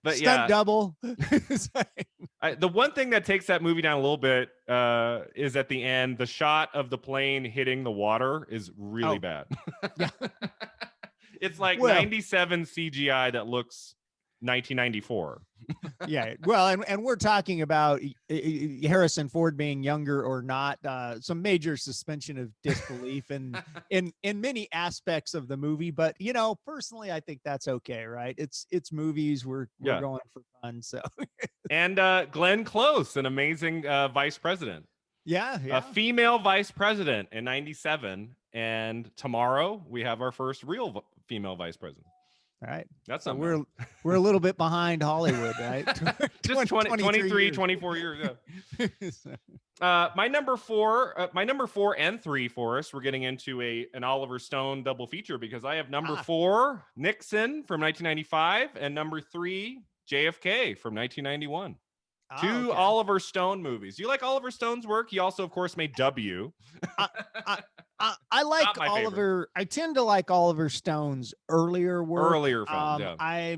But Stunt double. The one thing that takes that movie down a little bit is at the end, the shot of the plane hitting the water is really bad. Yeah. It's like 97 CGI that looks 1994. Yeah, well, and we're talking about Harrison Ford being younger or not, some major suspension of disbelief in many aspects of the movie. But personally, I think that's okay, right? It's movies. We're going for fun. So, and Glenn Close, an amazing vice president. Yeah. A female vice president in 97, and tomorrow we have our first real female vice president. All right. That's so we're a little bit behind Hollywood, right? Just 23, 24 years. Yeah. My number four and three, Forrest, we're getting into an Oliver Stone double feature because I have number 4, Nixon from 1995, and number 3, JFK from 1991. Two Oliver Stone movies. Do you like Oliver Stone's work? He also, of course, made W. I like Oliver. I tend to like Oliver Stone's earlier work. Earlier films, I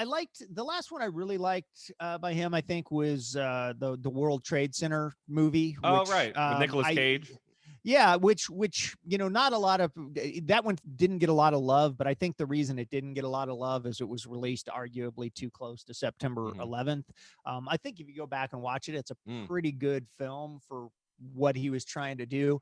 liked the last one I really liked by him. I think was the World Trade Center movie. Which, with Nicolas Cage. Yeah, which not a lot of that one didn't get a lot of love, but I think the reason it didn't get a lot of love is it was released arguably too close to September 11th. I think if you go back and watch it, it's a pretty good film for what he was trying to do.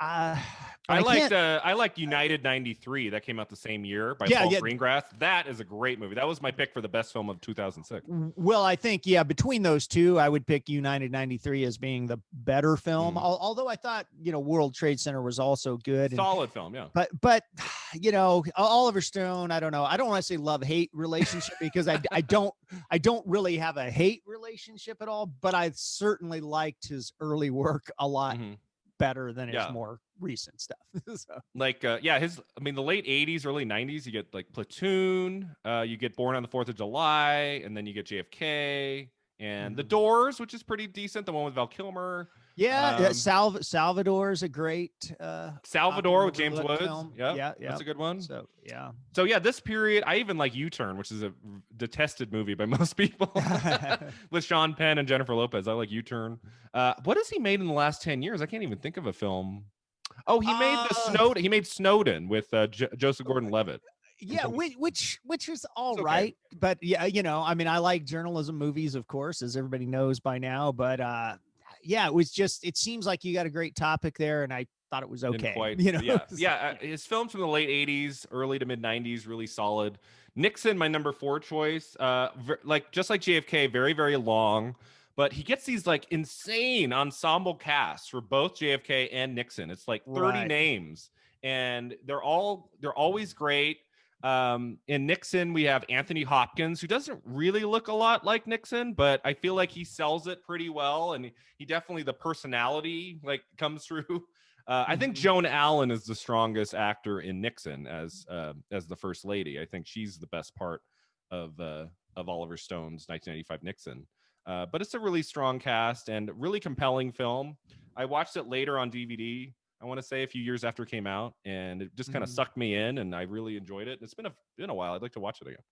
I liked United 93 that came out the same year by Paul Greengrass. That is a great movie. That was my pick for the best film of 2006. Well, I think between those two, I would pick United 93 as being the better film. Although I thought World Trade Center was also good, solid film, yeah. But Oliver Stone, I don't know. I don't want to say love-hate relationship because I don't really have a hate relationship at all. But I certainly liked his early work a lot. Better than his more recent stuff. The late 80s, early 90s, you get like Platoon, you get Born on the 4th of July, and then you get JFK and The Doors, which is pretty decent, the one with Val Kilmer. Salvador is a great Salvador with James Woods. Yeah, that's a good one. So this period, I even like U-Turn, which is a detested movie by most people, with Sean Penn and Jennifer Lopez. I like U-Turn. What has he made in the last 10 years? I can't even think of a film. Oh, he made Snowden. He made Snowden with Joseph Gordon-Levitt. Yeah, which is all right, but I like journalism movies, of course, as everybody knows by now, but it was just, it seems like you got a great topic there, and I thought it was okay. His films from the late 80s, early to mid 90s, really solid. Nixon, my number 4 choice, just like JFK, very, very long, but he gets these like insane ensemble casts for both JFK and Nixon. It's like 30 names, and they're always great. In Nixon, we have Anthony Hopkins, who doesn't really look a lot like Nixon, but I feel like he sells it pretty well, and he definitely, the personality comes through. I think Joan Allen is the strongest actor in Nixon as the first lady. I think she's the best part of Oliver Stone's 1995 Nixon. But it's a really strong cast and really compelling film. I watched it later on DVD, I want to say a few years after it came out, and it just kind of sucked me in, and I really enjoyed it. It's been a while. I'd like to watch it again.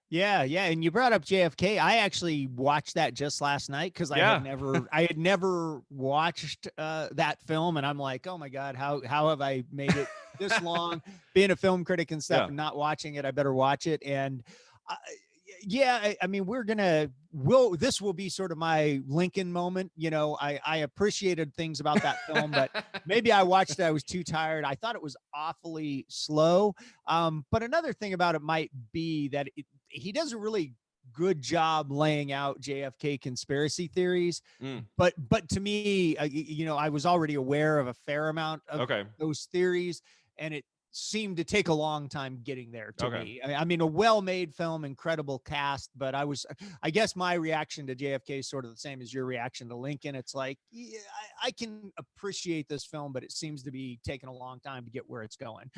Yeah. And you brought up JFK. I actually watched that just last night because I had never watched that film, and I'm like, oh my God, how have I made it this long? Being a film critic and stuff, and not watching it, I better watch it. And this will be sort of my Lincoln moment. I appreciated things about that film, but maybe I watched it, I was too tired. I thought it was awfully slow. But another thing about it might be that he does a really good job laying out JFK conspiracy theories. But to me, I was already aware of a fair amount of those theories, and it seemed to take a long time getting there to me. I mean, a well-made film, incredible cast, but I guess my reaction to JFK is sort of the same as your reaction to Lincoln. It's like, I can appreciate this film, but it seems to be taking a long time to get where it's going.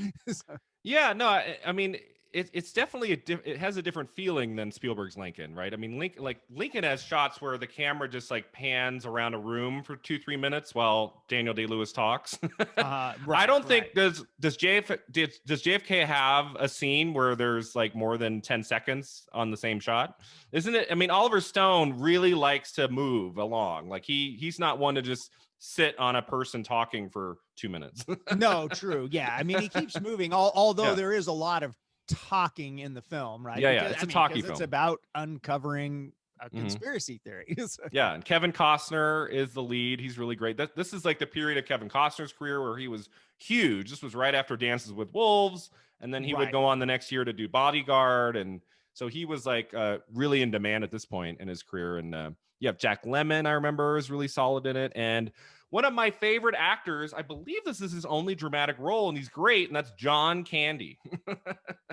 Yeah, no, I mean, it's definitely it has a different feeling than Spielberg's Lincoln, right? I mean, Lincoln has shots where the camera just like pans around a room for 2-3 minutes while Daniel Day-Lewis talks. I Right, don't right. think does JFK have a scene where there's like more than 10 seconds on the same shot? Isn't it? I mean, Oliver Stone really likes to move along. Like he's not one to just sit on a person talking for 2 minutes. No, true. Yeah. I mean, he keeps moving, although Yeah. there is a lot of talking in the film, right? Yeah, Because it's I a mean, talky because it's film. about uncovering a Mhm. conspiracy theory. So, Yeah, and Kevin Costner is the lead. He's really great. This is like the period of Kevin Costner's career where he was huge. This was right after Dances with Wolves, and then he would right. go on the next year to do Bodyguard, and so he was like really in demand at this point in his career. And you have Jack Lemmon, I remember, is really solid in it, and one of my favorite actors, I believe this is his only dramatic role, and he's great, and that's John Candy.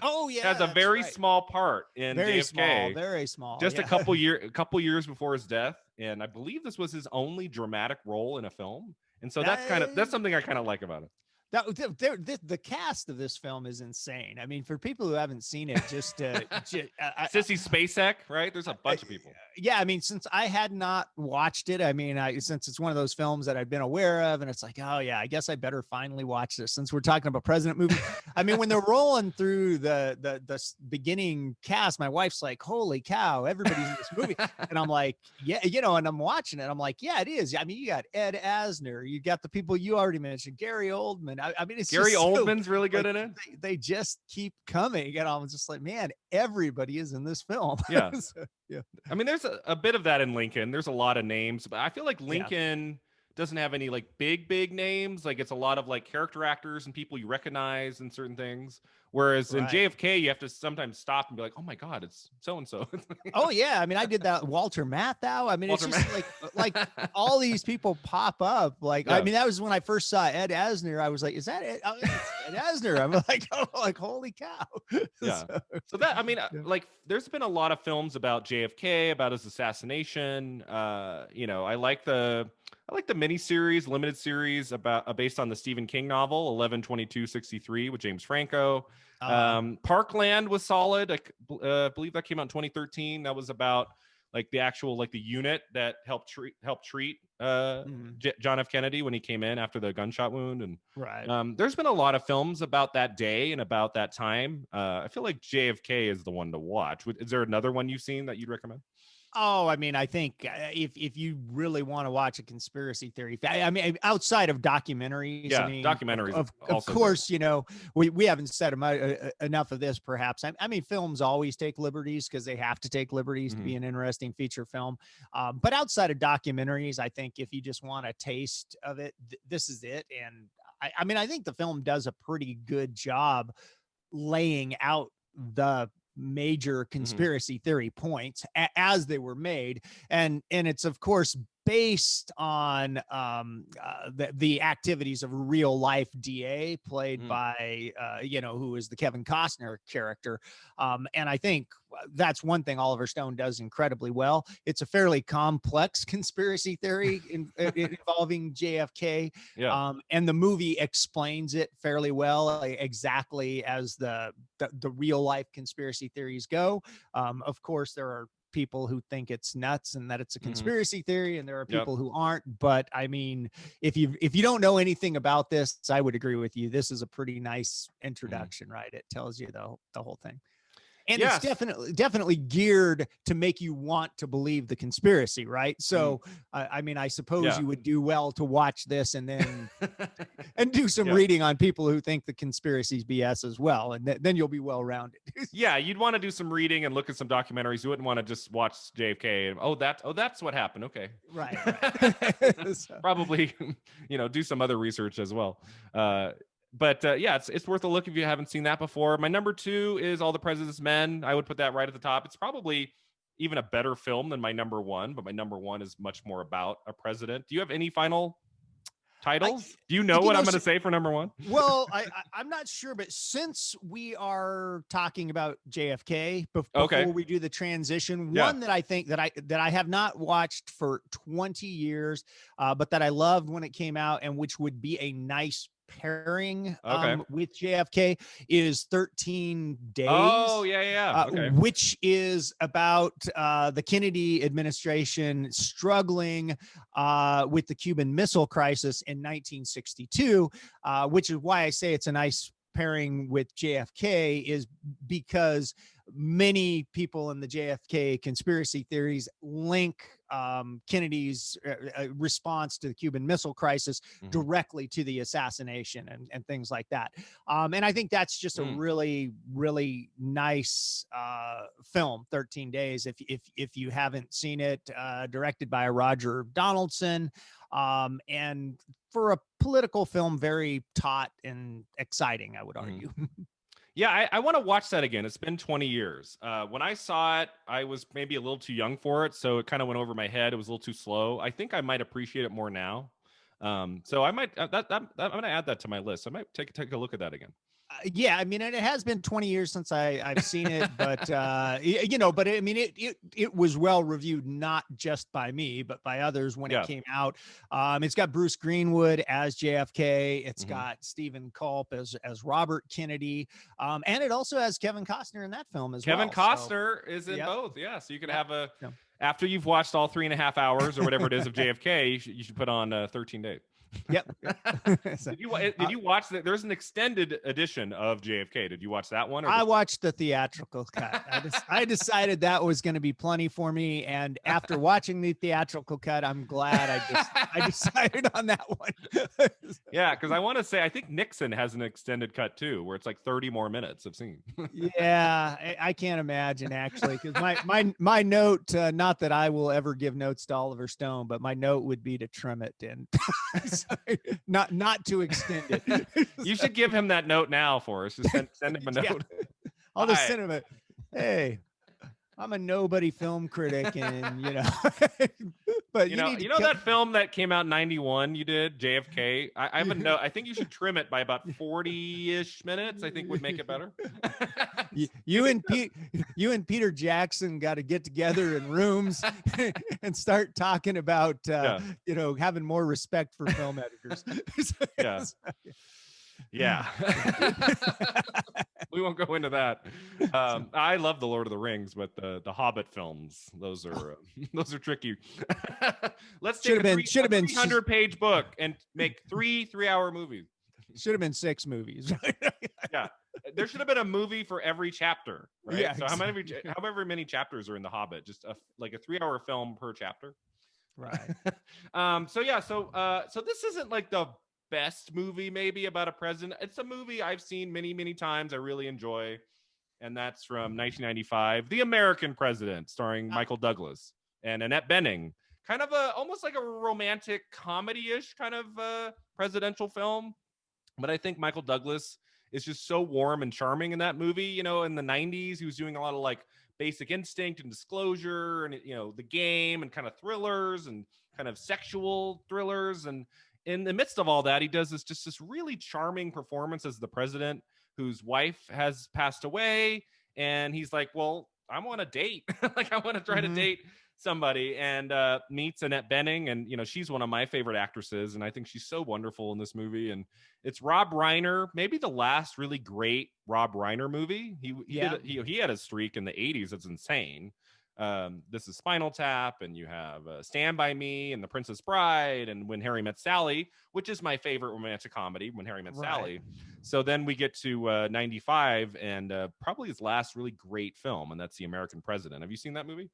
Oh yeah, Has a that's very right. small part in Very small, JFK, very small. just Yeah. a couple years before his death, and I believe this was his only dramatic role in a film. And so that's That something I kind of like about it. the cast of this film is insane. I mean, for people who haven't seen it, Sissy Spacek, right? There's a bunch of people. yeah, I mean, since I had not watched it, I mean, since it's one of those films that I've been aware of, and it's like, oh yeah, I guess I better finally watch this since we're talking about president movies. I mean, when they're rolling through the beginning cast, my wife's like, holy cow, everybody's in this movie, and I'm like, yeah, and I'm watching it, I'm like, yeah, it is. I mean, you got Ed Asner, you got the people you already mentioned, Gary Oldman. I mean, it's Gary just Oldman's really good like, in it. they just keep coming, and I'm just like, man, everybody is in this film. Yeah. So, yeah. I mean, there's a bit of that in Lincoln. There's a lot of names, but I feel like Yeah. Lincoln doesn't have any like big names. Like it's a lot of like character actors and people you recognize in certain things. Whereas in Right. JFK, you have to sometimes stop and be like, oh my God, it's so and so. Oh yeah, I mean, I did that. Walter Matthau. I mean, Walter it's just like all these people pop up. Like, I Yeah. mean, that was when I first saw Ed Asner. I was like, is that Ed, it's Ed Asner? I'm like, oh, like holy cow. Yeah. So that, I mean, like, there's been a lot of films about JFK, about his assassination. I like the miniseries, limited series about based on the Stephen King novel 11/22/63 with James Franco. Parkland was solid. I believe that came out in 2013. That was about like the actual like the unit that helped treat John F. Kennedy when he came in after the gunshot wound. And right. there's been a lot of films about that day and about that time. I feel like JFK is the one to watch. Is there another one you've seen that you'd recommend? Oh, I mean, I think if you really want to watch a conspiracy theory, I mean, outside of documentaries, Yeah, I mean, documentaries of also course, we haven't said enough of this, perhaps. I mean, films always take liberties because they have to take liberties to be an interesting feature film. But outside of documentaries, I think if you just want a taste of it, this is it. And I mean, I think the film does a pretty good job laying out the major conspiracy theory points as they were made, and it's of course based on the activities of a real life DA played by who is the Kevin Costner character, and I think that's one thing Oliver Stone does incredibly well. It's a fairly complex conspiracy theory involving JFK, and the movie explains it fairly well, exactly as the real life conspiracy theories go. Of course, there are people who think it's nuts and that it's a conspiracy theory, and there are people who aren't. But I mean, if you don't know anything about this, I would agree with you. This is a pretty nice introduction, right? It tells you the whole thing. And it's definitely geared to make you want to believe the conspiracy, right? So, I mean, I suppose you would do well to watch this and then and do some reading on people who think the conspiracy's BS as well, and then you'll be well rounded. Yeah, you'd want to do some reading and look at some documentaries. You wouldn't want to just watch JFK and that's what happened. Okay, right. Probably do some other research as well. But it's worth a look if you haven't seen that before. My number 2 is All the President's Men. I would put that right at the top. It's probably even a better film than my number 1, but my number 1 is much more about a president. Do you have any final titles? Do you know what I'm going to say for number 1? Well, I'm not sure, but since we are talking about JFK before we do the transition, one that I think that I have not watched for 20 years, but that I loved when it came out, and which would be a nice pairing Okay. with JFK is 13 Days. Oh, yeah. Okay. Which is about the Kennedy administration struggling with the Cuban Missile Crisis in 1962, which is why I say it's a nice pairing with JFK, is because many people in the JFK conspiracy theories link Kennedy's response to the Cuban Missile Crisis directly to the assassination and things like that. And I think that's just a really, really nice film, 13 Days. If you haven't seen it, directed by Roger Donaldson, and for a political film, very taut and exciting, I would argue. Yeah, I want to watch that again. It's been 20 years. When I saw it, I was maybe a little too young for it, so it kind of went over my head. It was a little too slow. I think I might appreciate it more now. So I might I'm going to add that to my list. I might take a look at that again. Yeah, I mean, it has been 20 years since I've seen it, but you know, but I mean, it was well reviewed, not just by me, but by others when it came out. It's got Bruce Greenwood as JFK. It's got Stephen Culp as Robert Kennedy, and it also has Kevin Costner in that film as well. Kevin Costner is in both. Yeah, so you can have a after you've watched all 3.5 hours or whatever it is of JFK, you should put on 13 Days. Yep. Did you watch that? There's an extended edition of JFK. Did you watch that one? I watched the theatrical cut. I decided that was going to be plenty for me, and after watching the theatrical cut, I'm glad I decided on that one. Yeah, because I want to say I think Nixon has an extended cut too, where it's like 30 more minutes of scene. Yeah, I can't imagine actually, because my note, not that I will ever give notes to Oliver Stone, but my note would be to trim it and not to extend it. You should give him that note now, Forrest. Just send him a note. I'll just send him a, hey, I'm a nobody film critic, and you know, but you know that film that came out in 91 you did, JFK. I have a note. I think you should trim it by about 40-ish minutes. I think would make it better. You and Peter Jackson got to get together in rooms and start talking about you know, having more respect for film editors. Yeah. We won't go into that. I love the Lord of the Rings, but the Hobbit films, those are tricky. Let's take a 300-page book and make 3 3-hour movies. Should have been 6 movies. Yeah. There should have been a movie for every chapter, right? Yeah, so exactly. However many chapters are in The Hobbit, just like a 3-hour film per chapter. Right. So this isn't like the best movie maybe about a president. It's a movie I've seen many times. I really enjoy, and that's from 1995, The American President, starring Michael Douglas and Annette Bening. Kind of almost like a romantic comedy-ish kind of presidential film, but I think Michael Douglas is just so warm and charming in that movie. You know, in the 90s, he was doing a lot of like Basic Instinct and Disclosure, and you know, The Game, and kind of thrillers and kind of sexual thrillers. And in the midst of all that, he does this really charming performance as the president whose wife has passed away, and he's like, well, I'm on a date. Like, I want to try to date somebody, and meets Annette Bening, and you know, she's one of my favorite actresses, and I think she's so wonderful in this movie. And it's Rob Reiner, maybe the last really great Rob Reiner movie. He had a streak in the 80s that's insane. This is Spinal Tap, and you have Stand By Me, and The Princess Bride, and When Harry Met Sally, which is my favorite romantic comedy, When Harry Met Sally. So then we get to 95, and probably his last really great film, and that's The American President. Have you seen that movie?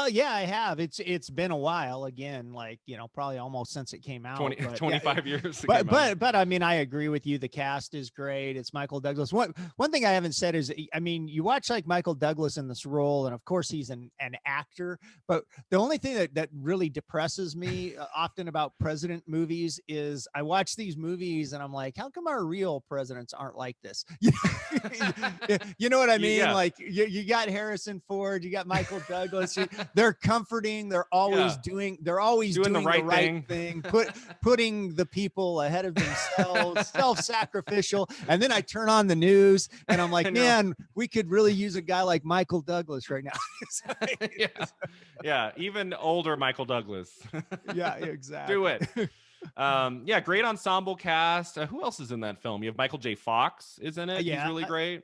Yeah, I have. It's been a while, again, like, you know, probably almost since it came out. 25 years. But I mean, I agree with you. The cast is great. It's Michael Douglas. One thing I haven't said is, I mean, you watch like Michael Douglas in this role, and of course he's an actor, but the only thing that really depresses me often about president movies is I watch these movies and I'm like, how come our real presidents aren't like this? You know what I mean? Yeah. Like you got Harrison Ford, you got Michael Douglas. They're comforting. They're always doing the right thing. Putting the people ahead of themselves, self-sacrificial. And then I turn on the news and I'm like, man, we could really use a guy like Michael Douglas right now. Yeah, even older Michael Douglas. Yeah, exactly. Do it. Yeah, great ensemble cast. Who else is in that film? You have Michael J. Fox is in it. He's really great.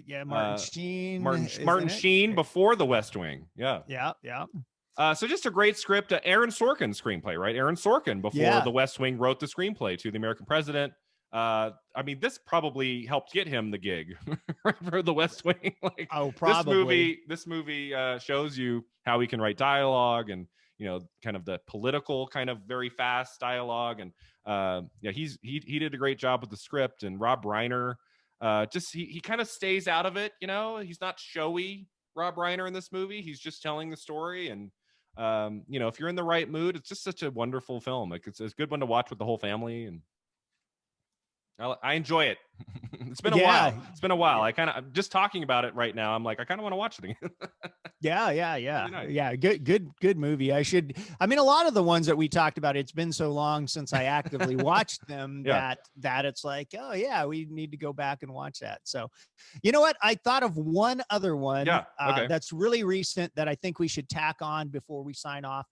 Yeah, Martin Sheen Martin Sheen before The West Wing. Yeah. Yeah. So just a great script. Aaron Sorkin screenplay, right? Aaron Sorkin before The West Wing wrote the screenplay to The American President. I mean, this probably helped get him the gig for The West Wing. Like, probably. This movie shows you how he can write dialogue and, you know, kind of the political kind of very fast dialogue. And yeah, he did a great job with the script. And Rob Reiner, just he kind of stays out of it. You know, he's not showy, Rob Reiner, in this movie. He's just telling the story. And you know, if you're in the right mood, it's just such a wonderful film. Like, it's a good one to watch with the whole family, and I enjoy it. It's been a while. It's been a while. I'm just talking about it right now. I'm like, I kind of want to watch it again. Really nice. Yeah. Good movie. I mean, a lot of the ones that we talked about, it's been so long since I actively watched them that it's like, oh yeah, we need to go back and watch that. So, you know what? I thought of one other one that's really recent that I think we should tack on before we sign off,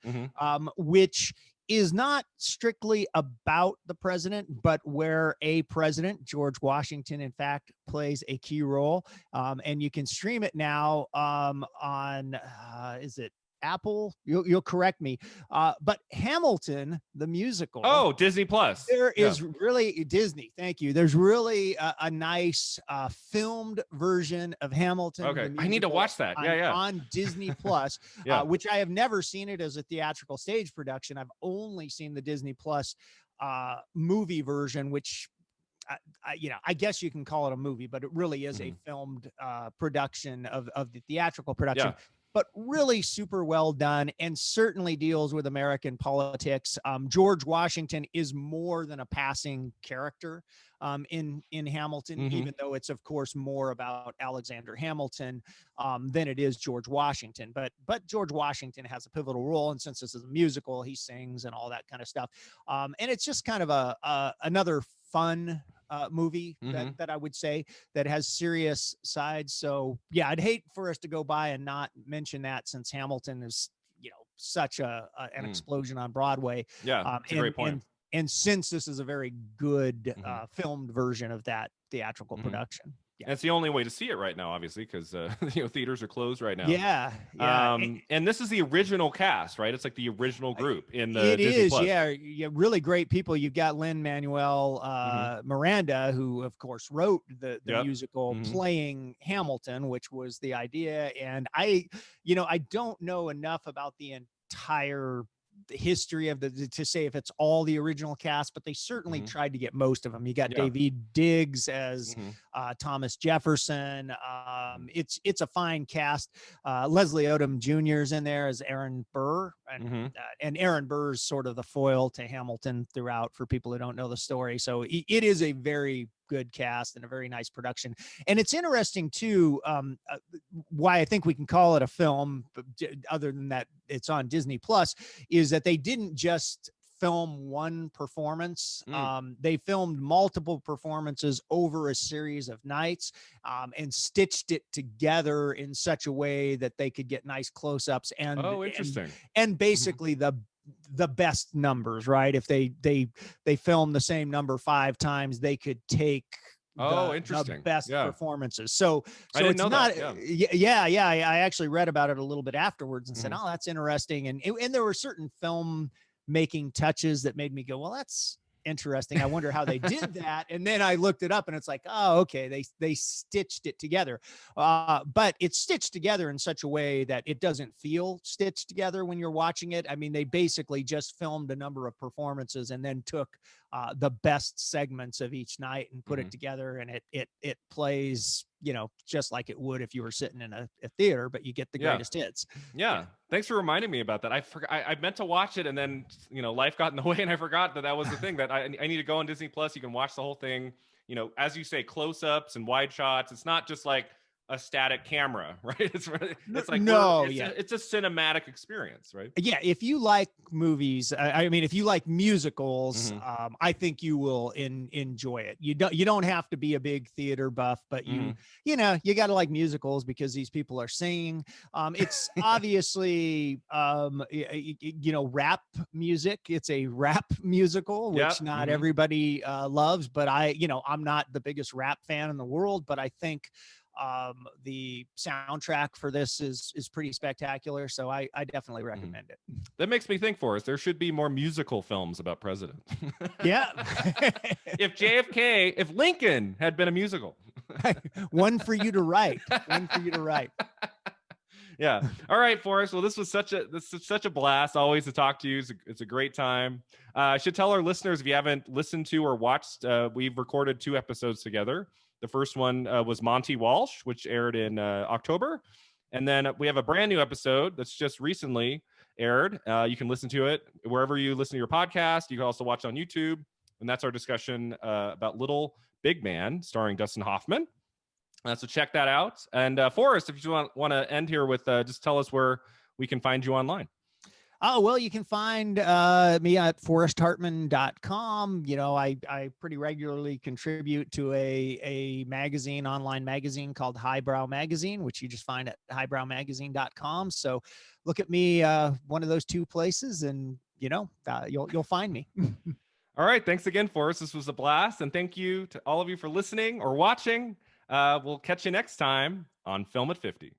which is not strictly about the president, but where a president, George Washington, in fact, plays a key role. And you can stream it now on, is it Apple? You'll correct me. But Hamilton, the musical. Oh, Disney Plus. There is really Disney. Thank you. There's really a nice filmed version of Hamilton. Okay, I need to watch that. On Disney Plus, which I have never seen it as a theatrical stage production. I've only seen the Disney Plus movie version, which I guess you can call it a movie, but it really is a filmed production of the theatrical production. But really super well done, and certainly deals with American politics. George Washington is more than a passing character in Hamilton, even though it's of course more about Alexander Hamilton than it is George Washington. But George Washington has a pivotal role, and since this is a musical, he sings and all that kind of stuff. And it's just kind of another fun movie that I would say that has serious sides. So yeah, I'd hate for us to go by and not mention that, since Hamilton is, you know, such an explosion on Broadway. Yeah, that's a great point. And since this is a very good filmed version of that theatrical production. Yeah. That's the only way to see it right now, obviously, because you know, theaters are closed right now. Yeah. And this is the original cast, right? It's like the original group in the It Disney is, Plus. yeah, really great people. You've got Lin-Manuel Miranda, who of course wrote the musical, playing Hamilton, which was the idea. And I don't know enough about the entire history of to say if it's all the original cast, but they certainly tried to get most of them. You got Daveed Diggs as Thomas Jefferson. It's a fine cast. Leslie Odom Jr. is in there as Aaron Burr, and Aaron Burr's sort of the foil to Hamilton throughout, for people who don't know the story. So it is a very good cast and a very nice production. And it's interesting too, why I think we can call it a film, other than that it's on Disney Plus, is that they didn't just film one performance. They filmed multiple performances over a series of nights, and stitched it together in such a way that they could get nice close-ups and interesting. And basically the best numbers, right? If they film the same number 5 times, they could take the best performances. So I didn't know not that. I actually read about it a little bit afterwards and said, oh, that's interesting. And there were certain film making touches that made me go, well, that's interesting. I wonder how they did that. And then I looked it up, and it's like, oh, okay, they stitched it together. But it's stitched together in such a way that it doesn't feel stitched together when you're watching it. I mean, they basically just filmed a number of performances and then took the best segments of each night and put it together, and it plays, you know, just like it would if you were sitting in a theater, but you get the greatest hits. Thanks for reminding me about that. I forgot. I meant to watch it, and then, you know, life got in the way, and I forgot that was the thing, that I need to go on Disney Plus. You can watch the whole thing, you know, as you say, close-ups and wide shots. It's not just like a static camera, right? It's like it's a cinematic experience, right? Yeah, if you like movies, I mean, if you like musicals, I think you will enjoy it. You don't have to be a big theater buff, but you know you got to like musicals because these people are singing. It's obviously rap music. It's a rap musical, which not everybody loves, but I'm not the biggest rap fan in the world, but I think the soundtrack for this is pretty spectacular, so I definitely recommend it. That makes me think, Forrest, there should be more musical films about presidents. Yeah. If Lincoln had been a musical. One for you to write. Yeah. All right, Forrest. Well, this was such a blast always to talk to you. It's a great time. I should tell our listeners, if you haven't listened to or watched, we've recorded 2 episodes together. The first one was Monty Walsh, which aired in October. And then we have a brand new episode that's just recently aired. You can listen to it wherever you listen to your podcast. You can also watch it on YouTube. And that's our discussion about Little Big Man, starring Dustin Hoffman. So check that out. And Forrest, if you want to end here with just tell us where we can find you online. Oh, well, you can find me at forresthartman.com. I pretty regularly contribute to a magazine, online magazine called Highbrow Magazine, which you just find at highbrowmagazine.com. So look at me, one of those 2 places, and you'll find me. All right. Thanks again, Forrest. This was a blast. And thank you to all of you for listening or watching. We'll catch you next time on Film at 50.